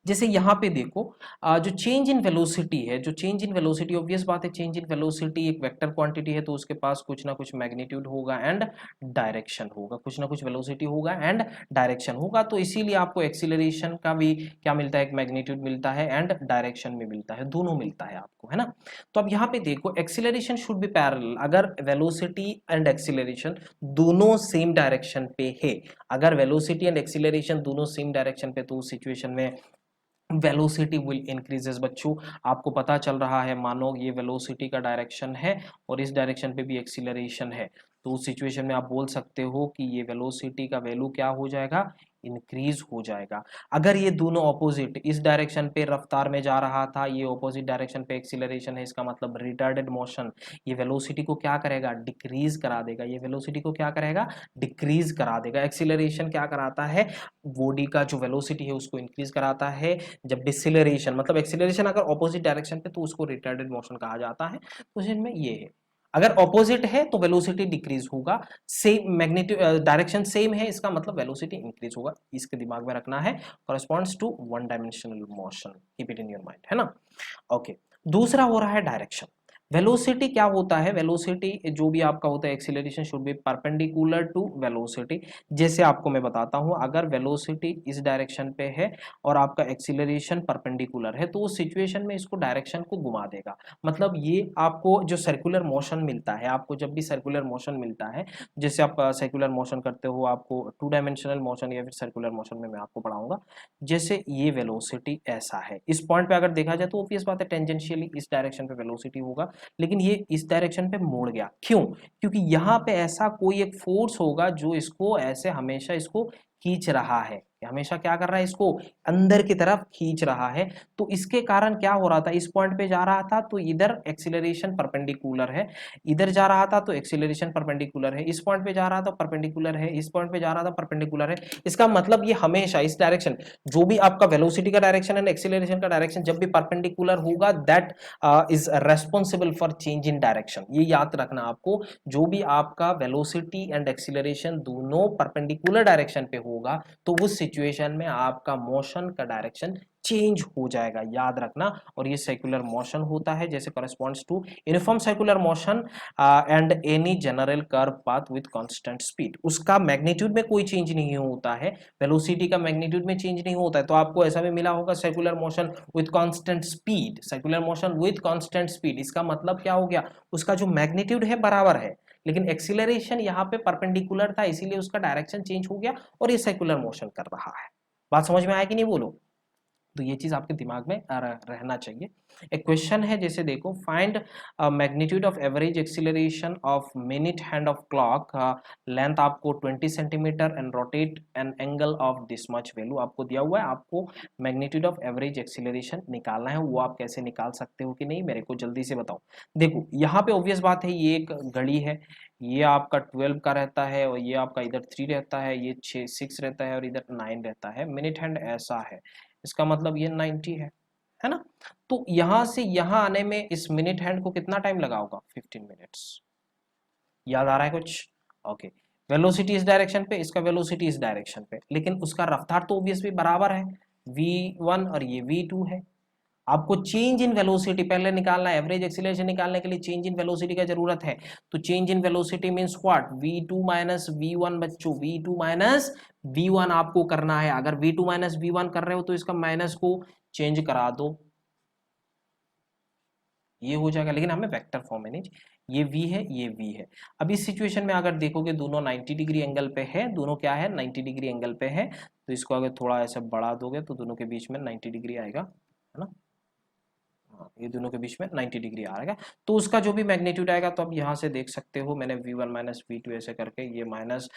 जैसे यहाँ पे देखो जो चेंज इन वेलोसिटी है, जो चेंज इन वेलोसिटी, ऑब्वियस बात है चेंज इन वेलोसिटी एक वेक्टर क्वांटिटी है, तो उसके पास कुछ ना कुछ मैग्नीट्यूड होगा एंड डायरेक्शन होगा, कुछ ना कुछ वेलोसिटी होगा एंड डायरेक्शन होगा। तो इसीलिए आपको एक्सीलरेशन का भी क्या मिलता है, एक मैग्नीट्यूड मिलता है एंड डायरेक्शन में मिलता है, दोनों मिलता है आपको, है ना। तो अब यहाँ पे देखो एक्सीलरेशन शुड बी पैरेलल, अगर वेलोसिटी एंड एक्सीलरेशन दोनों सेम डायरेक्शन पे है, अगर वेलोसिटी एंड एक्सीलरेशन दोनों सेम डायरेक्शन पे, तो उस सिचुएशन में वेलोसिटी विल इंक्रीजेस। बच्चों आपको पता चल रहा है, मानो ये वेलोसिटी का डायरेक्शन है और इस डायरेक्शन पे भी एक्सीलरेशन है, तो उस सिचुएशन में आप बोल सकते हो कि ये वेलोसिटी का वैल्यू क्या हो जाएगा, इंक्रीज हो जाएगा। अगर ये दोनों ऑपोजिट, इस डायरेक्शन पे रफ्तार में जा रहा था, ये ऑपोजिट डायरेक्शन पे एक्सीलरेशन है, इसका मतलब रिटार्डेड मोशन, ये वेलोसिटी को क्या करेगा, डिक्रीज करा देगा, ये वेलोसिटी को क्या करेगा, डिक्रीज करा देगा। एक्सीलरेशन क्या कराता है, बॉडी का जो वेलोसिटी है उसको इंक्रीज कराता है, जब डिसेलरेशन मतलब एक्सीलरेशन अगर ऑपोजिट डायरेक्शन पे, तो उसको रिटार्डेड मोशन कहा जाता है। तो इसमें ये है, अगर ऑपोजिट है तो वेलोसिटी डिक्रीज होगा, सेम मैग्नीट्यूड डायरेक्शन सेम है, इसका मतलब वेलोसिटी इंक्रीज होगा। इसके दिमाग में रखना है, corresponds to one dimensional motion, keep it in your mind, है ना। ओके, दूसरा हो रहा है डायरेक्शन। वेलोसिटी क्या होता है, वेलोसिटी जो भी आपका होता है, acceleration should be perpendicular to velocity. जैसे आपको मैं बताता हूं, अगर वेलोसिटी इस डायरेक्शन पे है और आपका एक्सीलरेशन परपेंडिकुलर है, तो उस सिचुएशन में इसको डायरेक्शन को घुमा देगा। मतलब ये आपको जो सर्कुलर मोशन मिलता है, आपको जब भी सर्कुलर मोशन मिलता है, जैसे आप सर्कुलर मोशन करते हो, आपको 2 डायमेंशनल मोशन या फिर सर्कुलर मोशन में मैं आपको पढ़ाऊंगा। जैसे ये वेलोसिटी ऐसा है, इस पॉइंट पे अगर देखा जाए तो ऑब्वियस बात है टेंजेंशियली इस डायरेक्शन पे वेलोसिटी होगा, लेकिन ये इस डायरेक्शन पे मोड़ गया, क्यों? क्योंकि यहाँ पे ऐसा कोई एक फोर्स होगा जो इसको ऐसे हमेशा इसको खींच रहा है, हमेशा क्या कर रहा है, इसको अंदर की तरफ खींच रहा है। तो इसके कारण क्या हो रहा था, इस पॉइंट पे जा रहा था तो इधर एक्सीलरेशन परपेंडिकुलर है, इधर जा रहा था तो एक्सीलरेशन परपेंडिकुलर है, इस पॉइंट पे जा रहा था परपेंडिकुलर है, इस पॉइंट पे जा रहा था परपेंडिकुलर है। इसका मतलब ये हमेशा इस डायरेक्शन, जो भी आपका वेलोसिटी का डायरेक्शन एंड एक्सीलरेशन का डायरेक्शन जब भी परपेंडिकुलर होगा, that is responsible for change in direction. ये याद रखना आपको, जो भी आपका वेलोसिटी एंड एक्सीलरेशन दोनों परपेंडिकुलर डायरेक्शन पे होगा, तो उस सिचुएशन में आपका मोशन का डायरेक्शन चेंज हो जाएगा, याद रखना। और ये सर्कुलर मोशन होता है, जैसे corresponds to uniform circular motion and any general curve path with constant speed. उसका मैग्नीट्यूड में कोई चेंज नहीं होता है, वेलोसिटी का मैग्नीट्यूड में चेंज नहीं होता है। तो आपको ऐसा भी मिला होगा circular motion with constant speed, circular motion with constant speed, इसका मतलब क्या हो गया, उसका जो मैग्नीट्यूड है बराबर है, लेकिन एक्सीलरेशन यहाँ पे परपेंडिकुलर था, इसीलिए उसका डायरेक्शन चेंज हो गया और ये सर्कुलर मोशन कर रहा है। बात समझ में आया कि नहीं, बोलो। तो ये चीज आपके दिमाग में रहना चाहिए। एक क्वेश्चन है, जैसे देखो, find magnitude of average acceleration of minute hand of clock, length आपको 20 centimetre and rotate an angle of this much value आपको दिया हुआ है। आपको मैग्नीट्यूड ऑफ एवरेज एक्सीलरेशन निकालना है। वो आप कैसे निकाल सकते हो कि नहीं, मेरे को जल्दी से बताओ। देखो यहाँ पे ऑब्वियस बात है, ये एक घड़ी है, ये आपका 12 का रहता है और ये आपका इधर 3 रहता है, ये 6 रहता है और इधर 9 रहता है। मिनट हैंड ऐसा है, इसका मतलब ये 90 है ना। तो यहां से यहां आने में इस मिनट हैंड को कितना टाइम लगा होगा, 15 मिनट्स। याद आ रहा है कुछ? ओके। वेलोसिटी इस डायरेक्शन पे, इसका वेलोसिटी इस डायरेक्शन पे, लेकिन उसका रफ्तार तो ऑब्वियसली बराबर है, v1 और ये v2 है। आपको चेंज इन वेलोसिटी पहले निकालना है। एवरेज एक्सीलरेशन निकालने के लिए चेंज इन वेलोसिटी का जरूरत है। तो change in velocity means what, v2 minus v1 बच्चों, v2 माइनस v1 आपको करना है। अगर v2 माइनस v1 कर रहे हो तो इसका माइनस को चेंज करा दो, ये हो जाएगा। लेकिन हमें वेक्टर फॉर्म में नहीं, ये v है ये v है। अब इस सिचुएशन में अगर देखोगे दोनों 90 डिग्री एंगल पे है, दोनों क्या है, 90 डिग्री एंगल पे है। तो इसको अगर थोड़ा ऐसे बढ़ा दोगे तो दोनों के बीच में 90 डिग्री आएगा, है ना। हाँ, ये दोनों के बीच में 90 डिग्री आएगा। तो उसका जो भी मैग्नीट्यूड आएगा, तो अब यहाँ से देख सकते हो, मैंने v1 माइनस v2 ऐसे करके, ये माइनस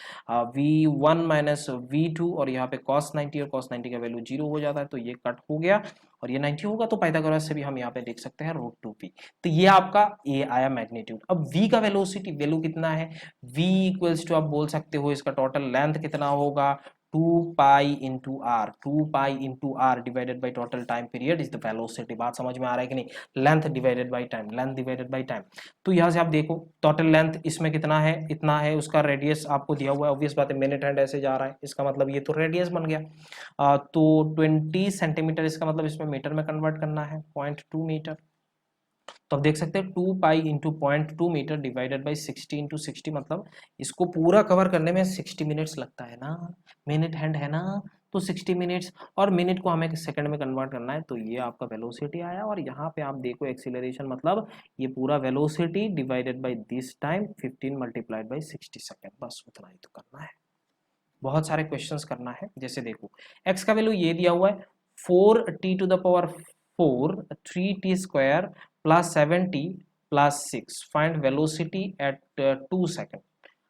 v1 माइनस v2 और यहाँ पे cos 90 और cos 90 का वैल्यू 0 हो जाता है, तो ये कट हो गया और ये 90 होगा। तो पाइथागोरस से भी हम यहाँ पे देख सकते हैं √2p। तो ये आपका ये आया मैग्नीट्यूड। अब v का वेलोसिटी वैल्यू कितना है, v इक्वल्स टू, आप बोल सकते हो इसका टोटल लेंथ कितना होगा, 2 pi into r, 2 pi into r divided by total time period is the velocity. बात समझ में आ रहा है कि नहीं, length divided by time, length divided by time. तो यहाँ से आप देखो टोटल लेंथ इसमें कितना है, इतना है, उसका रेडियस आपको दिया हुआ है, ऑब्वियस बात है मिनट हैंड ऐसे जा रहा है, इसका मतलब ये तो रेडियस बन गया। तो 20 सेंटीमीटर, इसका मतलब इसमें मीटर में कन्वर्ट करना है, 0.2 मीटर। तो आप देख सकते हैं 2 pi into 0.2 metre divided by 60 into 60, मतलब इसको पूरा कवर करने में 60 मिनट्स लगता है ना, मिनट हैंड है ना, तो 60 मिनट्स। और मिनट को हमें सेकंड में कन्वर्ट करना है, तो ये आपका वेलोसिटी आया। और यहाँ पे आप देखो एक्सीलरेशन, मतलब ये पूरा velocity divided by this time 15 multiplied by 60 second, बस उतना ही तो करना है। बहुत सारे क्वेश्चंस करना है। जैसे देखो x का वैल्यू ये दिया हुआ है 4t to the power 4 3t square plus 7t plus 6, find velocity at 2 second.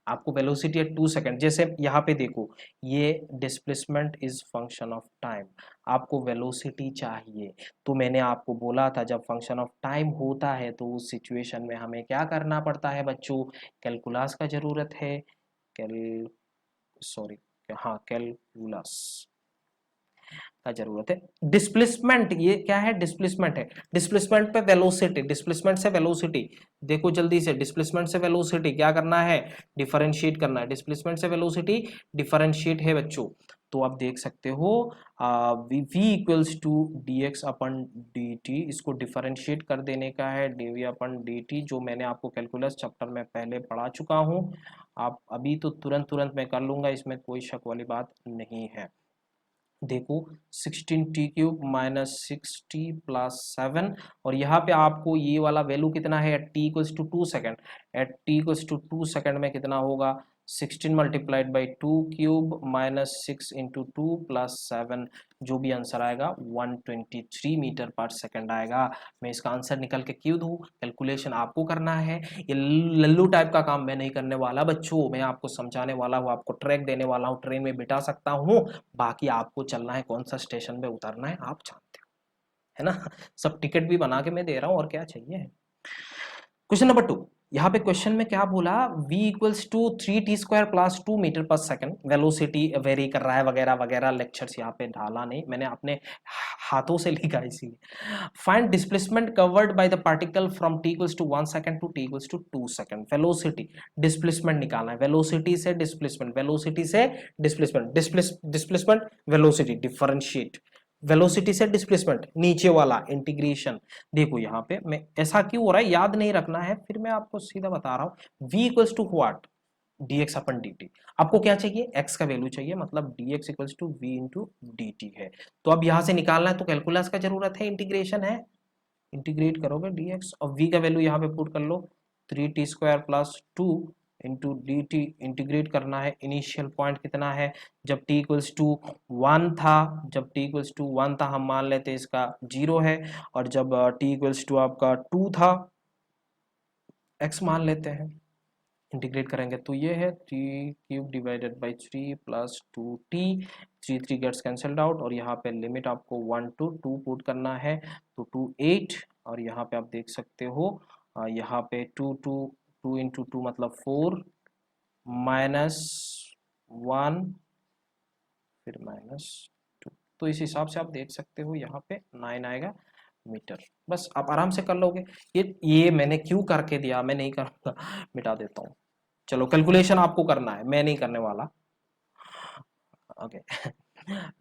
आपको वेलोसिटी एट 2 सेकेंड, जैसे यहाँ पे देखो ये displacement is function of time, आपको वेलोसिटी चाहिए। तो मैंने आपको बोला था जब फंक्शन ऑफ टाइम होता है तो उस सिचुएशन में हमें क्या करना पड़ता है बच्चों, कैलकुलस का जरूरत है, कैल सॉरी हाँ कैलकुलस का जरूरत है। डिस्प्लेसमेंट, ये क्या है, डिस्प्लेसमेंट है, डिस्प्लेसमेंट पे वेलोसिटी, डिस्प्लेसमेंट से वेलोसिटी, देखो जल्दी से, डिस्प्लेसमेंट से वेलोसिटी क्या करना है, डिफरेंशिएट करना है। डिस्प्लेसमेंट से वेलोसिटी डिफरेंशिएट है बच्चों। तो आप देख सकते हो v equals to dx upon dt, इसको डिफरेंशिएट कर देने का है dv अपन dt, जो मैंने आपको कैलकुलस चैप्टर में पहले पढ़ा चुका हूँ। आप अभी तो तुरंत तुरंत मैं कर लूंगा, इसमें कोई शक वाली बात नहीं है। देखो 16t³ माइनस 6t प्लस 7, और यहाँ पे आपको ये वाला वैल्यू कितना है, at t equals to 2 second, at t equals to 2 second में कितना होगा, 16 multiplied by 2³ minus 6 into 2 plus 7, जो भी आंसर आएगा 123 मीटर पर सेकेंड आएगा। मैं इसका आंसर निकल के क्यों दूँ, कैलकुलेशन आपको करना है। ये लल्लू टाइप का काम मैं नहीं करने वाला बच्चों, मैं आपको समझाने वाला हूँ, आपको ट्रैक देने वाला हूँ, ट्रेन में बिठा सकता हूँ, बाकी आपको चलना है, कौन सा स्टेशन पे उतरना है आप जानते हो, है ना। सब टिकट भी बना के मैं दे रहा हूँ, और क्या चाहिए। क्वेश्चन नंबर 2, यहाँ पे क्वेश्चन में क्या बोला, v equals to 3t square plus 2 metre पर सेकंड, वेलोसिटी वेरी कर रहा है वगैरह वगैरह, लेक्चर्स यहाँ पे ढाला नहीं, मैंने अपने हाथों से लिखा इसीलिए। Find displacement covered by the particle from t equals to 1 second to t equals to 2 second. Velocity, displacement निकालना है, वेलोसिटी से डिस्प्लेसमेंट, वेलोसिटी से displacement, displacement velocity differentiate, velocity से डिस्प्लेसमेंट नीचे वाला इंटीग्रेशन। देखो यहाँ पे मैं ऐसा क्यों हो रहा है याद नहीं रखना है, फिर मैं आपको सीधा बता रहा हूँ। v equals to what, dx upon dt, आपको क्या चाहिए, x का वैल्यू चाहिए, मतलब dx equals to v into dt है। तो अब यहाँ से निकालना है तो कैलकुलस का जरूरत है, इंटीग्रेशन है, इंटीग्रेट करोगे dx, और v का वैल्यू यहाँ पे पुट कर लो 3t square plus 2 into d T integrate करना है। इनिशियल पॉइंट कितना है जब t इक्वल्स टू 1 था, जब t इक्वल्स टू 1 था हम मान लेते हैं इसका 0 है, और जब t इक्वल्स टू आपका 2 था x मान लेते हैं, इंटीग्रेट करेंगे तो ये है 3³ डिवाइडेड बाई 3 प्लस 2t, 3 गेट्स कैंसल्ड आउट, और यहाँ पे लिमिट आपको 1 to 2 पुट करना है तो 2 8, और यहाँ पे आप देख सकते हो यहाँ पे 2 इंटू 2 मतलब 4 माइनस 1 फिर माइनस 2, तो इस हिसाब से आप देख सकते हो यहाँ पे 9 आएगा मीटर। बस आप आराम से कर लोगे। ये मैंने क्यों करके दिया, मैं नहीं करूँगा, मिटा देता हूँ। चलो कैलकुलेशन आपको करना है, मैं नहीं करने वाला। ओके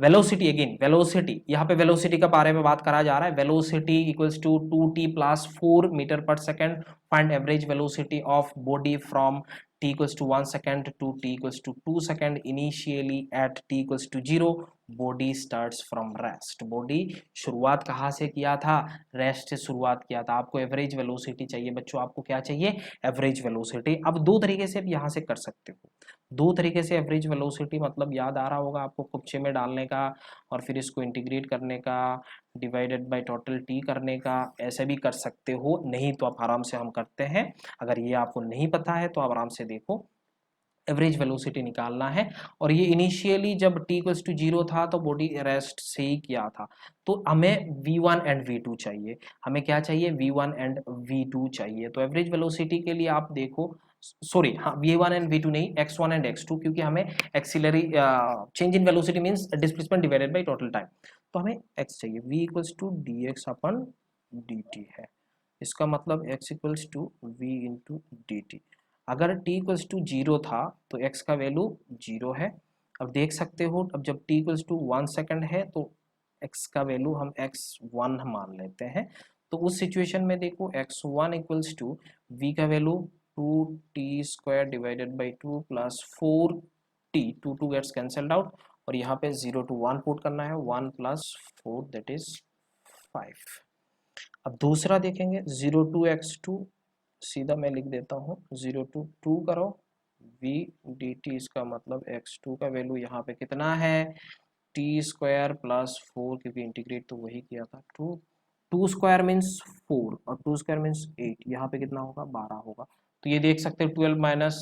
वेलोसिटी, अगेन वेलोसिटी, यहाँ पे वेलोसिटी के बारे में बात करा जा रहा है। Velocity equals to 2t plus 4 metre per second, find average velocity of body from t equals to 1 second to t equals to 2 second, initially at t equals to 0 body starts from rest. Body शुरुआत कहाँ से किया था, रेस्ट से शुरुआत किया था। आपको एवरेज वेलोसिटी चाहिए बच्चों, आपको क्या चाहिए, एवरेज वेलोसिटी। अब दो तरीके से यहाँ से कर सकते हो, दो तरीके से एवरेज वेलोसिटी, मतलब याद आ रहा होगा आपको कुप्चे में डालने का और फिर इसको इंटीग्रेट करने का, डिवाइडेड बाय टोटल टी करने का, ऐसे भी कर सकते हो। नहीं तो आप आराम से हम करते हैं, अगर ये आपको नहीं पता है तो आप आराम से देखो। एवरेज वेलोसिटी निकालना है, और ये इनिशियली जब t इक्वल्स टू 0 था तो बॉडी रेस्ट से ही किया था, तो हमें v1 एंड v2 चाहिए। हमें क्या चाहिए, v1 एंड v2 चाहिए। तो एवरेज वेलोसिटी के लिए आप देखो, सॉरी हाँ v1 एंड v2 नहीं, x1 एंड x2, क्योंकि हमें एक्सिलरी change in velocity means displacement divided by total time, तो हमें x चाहिए। v equals to dx upon dt है, इसका मतलब x equals to v into dt। अगर t इक्वल्स टू 0 था तो x का वैल्यू 0 है। अब देख सकते हो, अब जब t इक्वल्स टू 1 सेकंड है तो x का वैल्यू हम x1 मान लेते हैं। तो उस सिचुएशन में देखो x1 इक्वल्स टू v का value 2t² divided by 2 plus 4t, 2 gets cancelled out, और यहाँ पे 0 to 1 पुट करना है, 1 प्लस 4 दैट इज 5। अब दूसरा देखेंगे 0 to x2, सीधा मैं लिख देता हूँ 0 to 2 करो v dt, इसका मतलब x2 का वैल्यू यहाँ पे कितना है t² प्लस 4, क्योंकि इंटीग्रेट तो वही किया था। 2 स्क्वायर मीन्स 4 और 2 स्क्वायर मीन्स 8, यहाँ पे कितना होगा 12 होगा। तो ये देख सकते हो 12 minus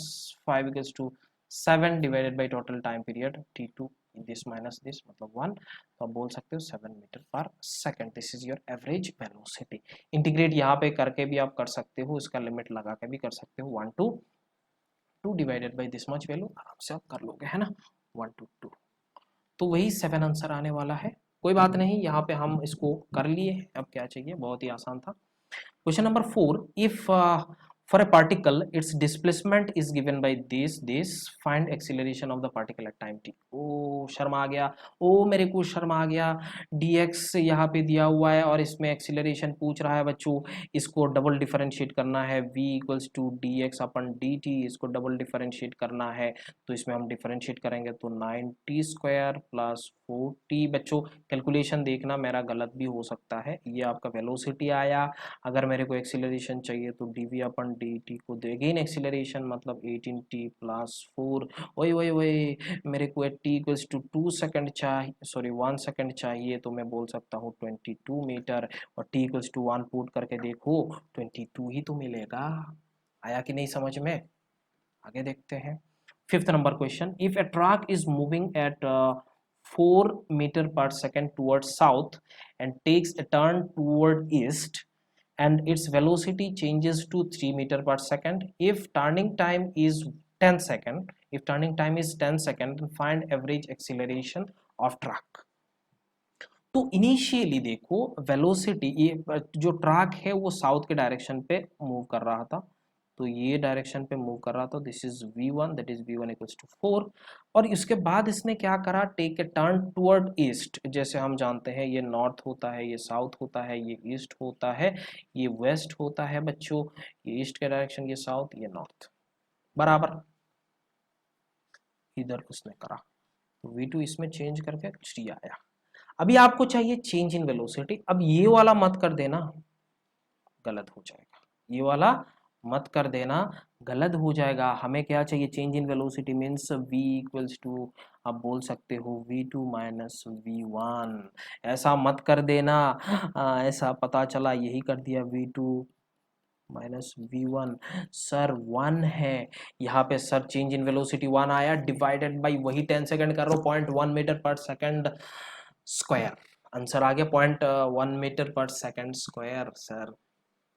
5 equals to 7 divided by total time period t2, this minus this मतलब 1, तो आप बोल सकते हो 7 metre per second. This is your average velocity. Integrate यहाँ पे करके भी आप कर सकते हो, इसका लिमिट लगा के भी कर सकते हो, 1 to 2 divided by this much value, आराम से आप कर लोगे, है ना, 1 to 2, तो वही 7 आंसर आने वाला है। कोई बात नहीं, यहाँ पे हम इसको कर लिए, अब क्या चाहिए, बहुत ही आसान था। Question number 4, if for a particle its displacement is given by this, find acceleration of the particle at time t। ओ शर्म आ गया, ओ मेरे को शर्म आ गया, dx यहाँ पे दिया हुआ है और इसमें एक्सीलरेशन पूछ रहा है बच्चों, इसको डबल डिफरेंशिएट करना है, v equals to dx upon dt, इसको डबल डिफरेंशिएट करना है, तो इसमें हम डिफरेंशिएट करेंगे तो 9t² प्लस 4t। बच्चों कैलकुलेशन देखना, मेरा गलत भी हो सकता है, ये आपका वेलोसिटी आया। अगर मेरे को एक्सीलरेशन चाहिए तो dv अपन dt को दे, अगेन एक्सीलरेशन मतलब 18t प्लस 4, वही मेरे को t इक्वल्स टू 2 सेकंड चाहिए, सॉरी 1 सेकंड चाहिए, तो मैं बोल सकता हूँ 22 मीटर, और t इक्वल्स टू 1 पुट करके देखो 22 ही तो मिलेगा। आया कि नहीं समझ में, आगे देखते हैं। 5th number question, if a truck is moving at 4 meter per second towards south and takes a turn toward east and its velocity changes to 3 meter per second, if turning time is 10 second, if turning time is 10 second, find average acceleration of truck। तो इनिशियली देखो वेलोसिटी, ये जो ट्रैक है वो साउथ के डायरेक्शन पे मूव कर रहा था, तो ये डायरेक्शन पे मूव कर रहा था, this is v1, that is v1 equals to 4, और इसके बाद इसने क्या करा, take a turn toward east. जैसे हम जानते हैं ये नॉर्थ होता है, ये साउथ होता है, ये ईस्ट होता है, ये वेस्ट होता है बच्चों, ये ईस्ट के डायरेक्शन, ये साउथ, ये नॉर्थ, बराबर इधर उसने करा, तो v2 इसमें चेंज करके 3 आया। अभी आपको चाहिए चेंज इन वेलोसिटी, अब ये वाला मत कर देना, गलत हो जाएगा, ये वाला मत कर देना, गलत हो जाएगा। हमें क्या चाहिए, change in velocity means v equals to, आप बोल सकते हो v2 माइनस v1, ऐसा मत कर देना। ऐसा पता चला यही कर दिया v2 माइनस v1, सर 1 है यहाँ पे, सर चेंज इन वेलोसिटी 1 आया, डिवाइडेड बाई वही 10 सेकंड कर रहा हूँ, 0.1 मीटर पर सेकंड स्क्वायर, आंसर आ गया 0.1 मीटर पर सेकंड स्क्वायर। सर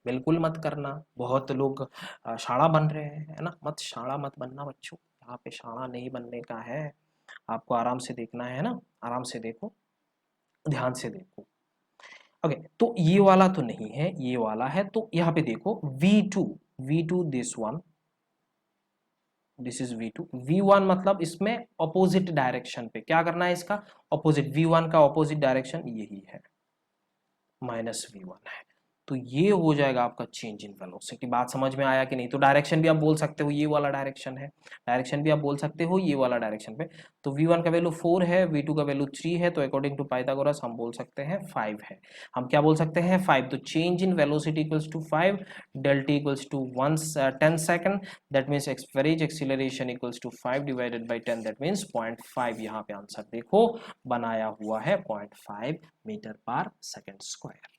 बिल्कुल मत करना, बहुत लोग शाणा बन रहे हैं, है ना, मत शाणा मत बनना बच्चों, यहाँ पे शाणा नहीं बनने का है, आपको आराम से देखना है ना, आराम से देखो, ध्यान से देखो। ओके, तो ये वाला तो नहीं है, ये वाला है, तो यहाँ पे देखो v2 this one, this is v2, v1 मतलब इसमें ऑपोजिट डायरेक्शन पे क्या करना है, इसका ऑपोजिट, v1 का ऑपोजिट डायरेक्शन यही है, माइनस v1 है, तो ये हो जाएगा आपका चेंज इन वेलोसिटी। बात समझ में आया कि नहीं? तो डायरेक्शन भी आप बोल सकते हो ये वाला डायरेक्शन है, डायरेक्शन भी आप बोल सकते हो ये वाला डायरेक्शन पे। तो v1 का वैल्यू 4 है, v2 का वैल्यू 3 है, तो अकॉर्डिंग टू पाइथागोरस हम बोल सकते हैं 5 है। हम क्या बोल सकते हैं, 5। तो change in velocity equals to 5, del t equals to 10 second, that means average acceleration equals to 5 divided by 10, that means 0.5। यहाँ पे आंसर देखो बनाया हुआ है 0.5 मीटर पर सेकंड स्क्वायर।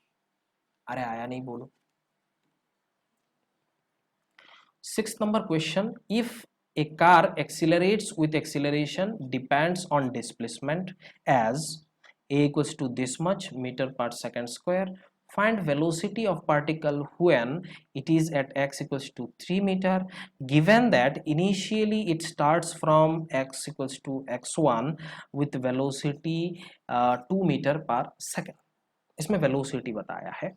अरे आया नहीं बोलो। 6th number question, if a car accelerates with acceleration depends on displacement as a equals to this much meter per second square, find velocity of particle when it is at x equals to 3 meter, given that initially it starts from x equals to x1 with velocity 2 meter per second। इसमें वेलोसिटी बताया है।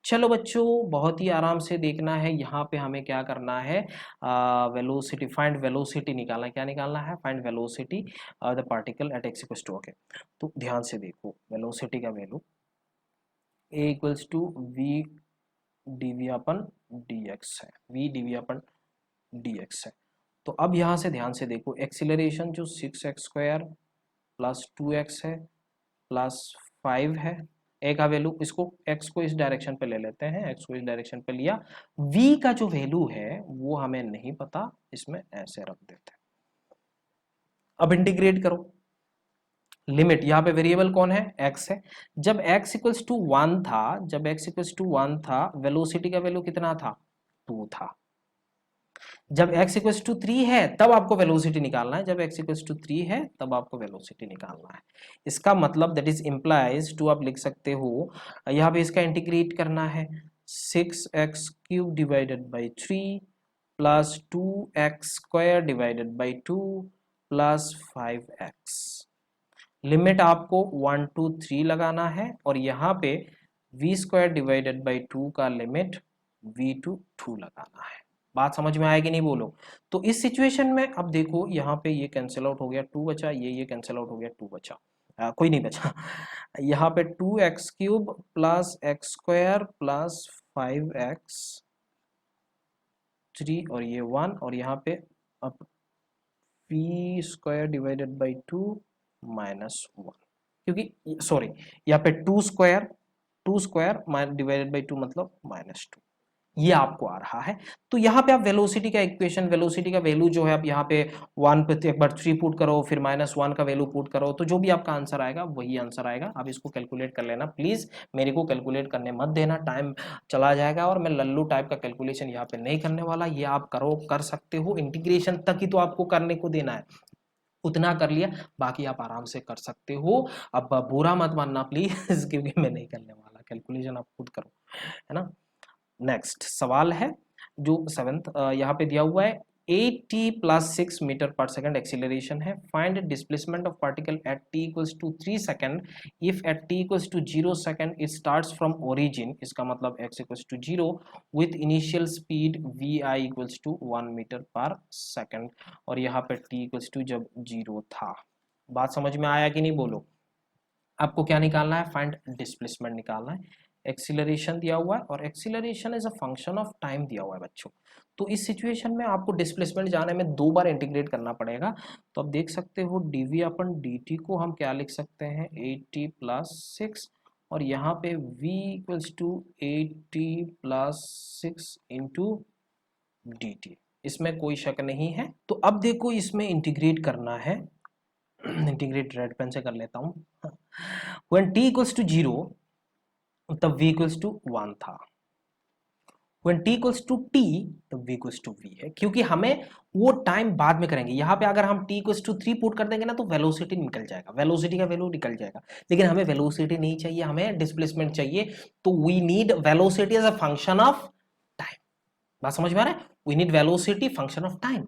चलो बच्चों बहुत ही आराम से देखना है, यहाँ पे हमें क्या करना है, वेलोसिटी, फाइंड वेलोसिटी निकालना है। क्या निकालना है, find velocity the particle at x equals to. Okay, तो ध्यान से देखो, वेलोसिटी का value a equals to v d upon d x है, v d upon d x है। तो अब यहाँ से ध्यान से देखो, एक्सीलरेशन जो 6x² प्लस 2x है प्लस 5 है, ए का वैल्यू, इसको x को इस डायरेक्शन पे ले लेते हैं, x को इस डायरेक्शन पे लिया, v का जो वैल्यू है वो हमें नहीं पता, इसमें ऐसे रख देते हैं। अब इंटीग्रेट करो, लिमिट, यहाँ पे वेरिएबल कौन है, x है। जब x इक्वल्स टू 1 था, जब x इक्वल्स टू 1 था, वेलोसिटी का वैल्यू कितना था, 2 था। जब x इक्वल्स टू 3 है तब आपको वेलोसिटी निकालना है, जब x इक्वल्स टू 3 है तब आपको वेलोसिटी निकालना है। इसका मतलब दैट इज इम्प्लाइज टू, आप लिख सकते हो, यहाँ पे इसका इंटीग्रेट करना है, 6x³ divided by 3 plus 2x² divided by 2 plus 5x। Limit आपको 1 to 3 लगाना है, और यहाँ पे v² डिवाइडेड बाई 2 का लिमिट v to 2 लगाना है। बात समझ में आएगी नहीं बोलो। तो इस सिचुएशन में अब देखो, यहाँ पे ये कैंसिल आउट हो गया, 2 बचा, ये कैंसिल आउट हो गया, 2 बचा, कोई नहीं बचा। यहाँ पे 2x³ plus x² plus 5x 3 और ये 1, और यहाँ पे अब v² डिवाइडेड बाई 2 माइनस 1, क्योंकि सॉरी यहाँ पे 2² डिवाइडेड बाई 2 मतलब -2, ये आपको आ रहा है। तो यहाँ पे आप वेलोसिटी का इक्वेशन, वेलोसिटी का वैल्यू जो है, आप यहाँ पे 1 पे एक बार 3 पुट करो, फिर -1 का वैल्यू पुट करो, तो जो भी आपका आंसर आएगा वही आंसर आएगा। आप इसको कैलकुलेट कर लेना प्लीज, मेरे को कैलकुलेट करने मत देना, टाइम चला जाएगा, और मैं लल्लू टाइप का कैलकुलेशन यहाँ पे नहीं करने वाला। ये आप करो, कर सकते हो, इंटीग्रेशन तक ही तो आपको करने को देना है, उतना कर लिया, बाकी आप आराम से कर सकते हो। अब बुरा मत मानना प्लीज, क्योंकि मैं नहीं करने वाला, कैलकुलेशन आप खुद करो, है ना। नेक्स्ट सवाल है जो 7th यहाँ पे दिया हुआ है, 8t प्लस 6 मीटर पर सेकंड एक्सीलरेशन है, find displacement of particle at t equals to 3 second, if at t equals to 0 second it starts from origin, इसका मतलब x equals to 0 with initial speed vi equals to 1 meter पर सेकंड, और यहाँ पे t इक्वल्स टू जब 0 था। बात समझ में आया कि नहीं बोलो। आपको क्या निकालना है, फाइंड डिस्प्लेसमेंट निकालना है। एक्सीलरेशन दिया हुआ है, और acceleration is a function of time दिया हुआ है बच्चों। तो इस सिचुएशन में आपको डिस्प्लेसमेंट जाने में 2 बार इंटीग्रेट करना पड़ेगा। तो आप देख सकते हो dv अपन dt को हम क्या लिख सकते हैं, 8t प्लस 6, और यहाँ पे v equals to 8t plus 6 into d t, इसमें कोई शक नहीं है। तो अब देखो इसमें इंटीग्रेट करना है, इंटीग्रेट रेड पेन से कर लेता हूँ। व्हेन टी इक्वल्स टू 0 तब v इक्वल्स टू 1 था, when t equals to t तब v इक्वल्स टू v है, क्योंकि हमें वो टाइम बाद में करेंगे। यहाँ पे अगर हम t इक्वल्स टू 3 पुट कर देंगे ना तो वेलोसिटी निकल जाएगा, वेलोसिटी का वैल्यू निकल जाएगा, लेकिन हमें वेलोसिटी नहीं चाहिए, हमें डिस्प्लेसमेंट चाहिए। तो we need velocity as a function of time. बात समझ में आ रहा है? We need velocity function of time.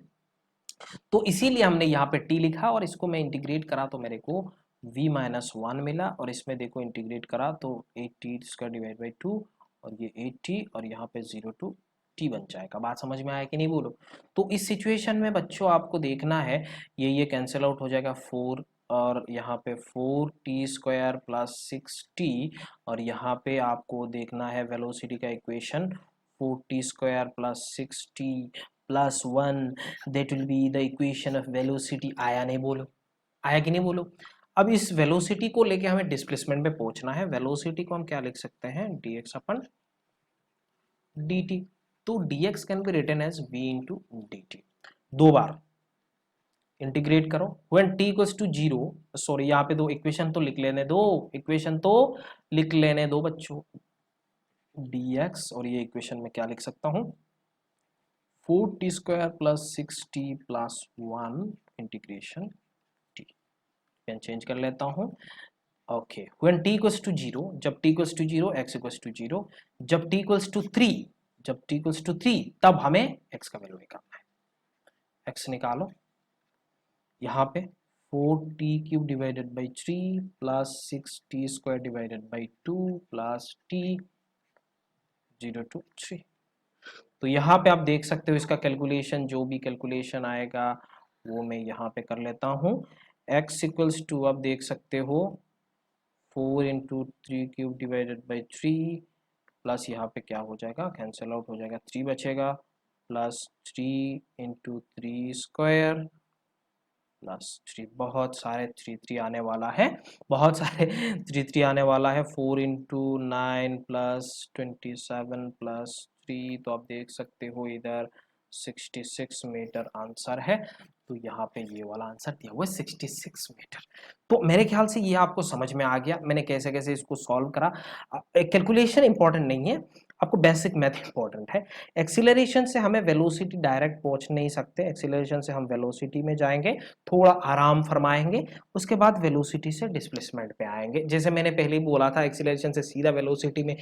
तो इसीलिए हमने यहाँ पे t लिखा और इसको मैं इंटीग्रेट करा तो मेरे को v माइनस 1 मिला, और इसमें देखो इंटीग्रेट करा तो 8t² डिवाइड बाई 2 और ये 8t और यहाँ पे 0 टू t बन जाएगा। बात समझ में आया कि नहीं बोलो? तो इस सिचुएशन में बच्चों आपको देखना है, ये कैंसिल आउट हो जाएगा 4 और यहाँ पे 4t² प्लस 6t, और यहाँ पे आपको देखना है वेलोसिटी का equation 4t² plus 6t plus 1, that will be the equation of velocity. आया नहीं बोलो? आया कि नहीं बोलो? अब इस वेलोसिटी को लेके हमें डिस्प्लेसमेंट पे पहुंचना है। वेलोसिटी को हम क्या लिख सकते हैं? dx upon dt। तो dx can be written as v into dt। दो बार इंटीग्रेट करो। When t equals to 0, sorry यहाँ पे दो इक्वेशन तो लिख लेने दो, इक्वेशन तो लिख लेने दो बच्चों, dx और ये इक्वेशन में क्या लिख सकता हूँ? 4t² plus 6t plus 1 integration t। Pen change कर लेता हूँ। Okay, when t equals to 0, जब t equals to 0 x equals to 0, जब t इक्वल्स टू 3, जब t इक्वल्स टू 3 तब हमें x का वैल्यू निकालना है। x निकालो, यहाँ पे 4t³ divided by 3 plus 6t² divided by 2 plus t 0 to 3। तो यहाँ पे आप देख सकते हो इसका कैलकुलेशन, जो भी कैलकुलेशन आएगा वो मैं यहाँ पे कर लेता हूँ। x इक्वल्स टू आप देख सकते हो 4 इंटू 3³ डिवाइडेड बाई 3 प्लस यहाँ पे क्या हो जाएगा, कैंसिल आउट हो जाएगा, 3 बचेगा, प्लस 3 इंटू 3² प्लस 3, बहुत सारे 3 आने वाला है, बहुत सारे 3 आने वाला है। 4 इंटू 9 प्लस 27 प्लस 3, तो आप देख सकते हो इधर 66 मीटर आंसर है। तो यहाँ पे ये वाला आंसर दिया हुआ है 66 मीटर। तो मेरे ख्याल से ये आपको समझ में आ गया मैंने कैसे कैसे इसको सॉल्व करा। कैलकुलेशन इंपॉर्टेंट नहीं है, आपको बेसिक मैथ इंपॉर्टेंट है। एक्सीलरेशन से हमें वेलोसिटी डायरेक्ट पहुंच नहीं सकते, एक्सीलरेशन से हम वेलोसिटी में जाएंगे, थोड़ा आराम फरमाएंगे, उसके बाद वेलोसिटी से डिस्प्लेसमेंट पे आएंगे। जैसे मैंने पहले ही बोला था, एक्सीलरेशन से सीधा वेलोसिटी में,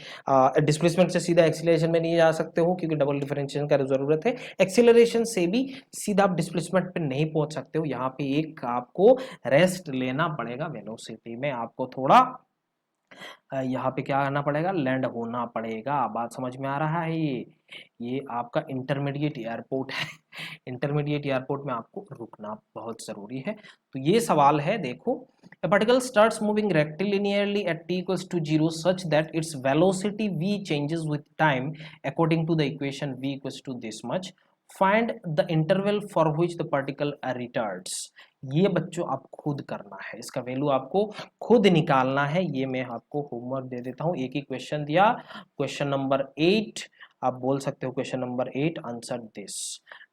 डिस्प्लेसमेंट से सीधा एक्सीलरेशन में नहीं जा सकते हो क्योंकि डबल डिफरेंशिएशन का जरूरत है। एक्सीलरेशन से भी सीधा आप डिस्प्लेसमेंट पे नहीं पहुंच सकते हो, यहाँ पे एक आपको रेस्ट लेना पड़ेगा, वेलोसिटी में आपको थोड़ा यहाँ पे क्या करना पड़ेगा, लैंड होना पड़ेगा। बात समझ में आ रहा है? ये आपका इंटरमीडिएट एयरपोर्ट है, इंटरमीडिएट एयरपोर्ट में आपको रुकना बहुत जरूरी है। तो ये सवाल है, देखो, a particle starts moving rectilinearly at t equals to 0 such that its velocity v changes with time according to the equation v equals to this much. Find the interval for which the particle retards. ये बच्चों आप खुद करना है, इसका वैल्यू आपको खुद निकालना है। ये मैं आपको होमवर्क दे देता हूँ, एक ही क्वेश्चन दिया, क्वेश्चन नंबर 8, आप बोल सकते हो क्वेश्चन नंबर 8 आंसर दिस।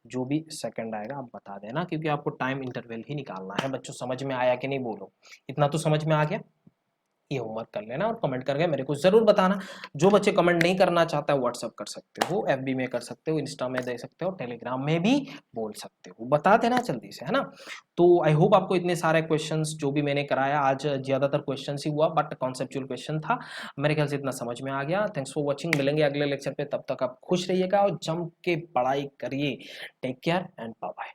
जो भी सेकंड आएगा आप बता देना, क्योंकि आपको टाइम इंटरवल ही निकालना है। बच्चों समझ में आया कि नहीं बोलो? इतना तो समझ में आ गया? ये होमवर्क कर लेना और कमेंट करके मेरे को जरूर बताना। जो बच्चे कमेंट नहीं करना चाहता है व्हाट्सअप कर सकते हो, एफबी में कर सकते हो, इंस्टा में दे सकते हो, टेलीग्राम में भी बोल सकते हो, बता देना जल्दी से, है ना। तो आई होप आपको इतने सारे क्वेश्चंस जो भी मैंने कराया आज, ज्यादातर क्वेश्चंस ही हुआ बट कॉन्सेप्चुअल क्वेश्चन था, मेरे ख्याल से इतना समझ में आ गया। थैंक्स फॉर वॉचिंग, मिलेंगे अगले लेक्चर पे, तब तक आप खुश रहिएगा और जम के पढ़ाई करिए। Take care and bye bye.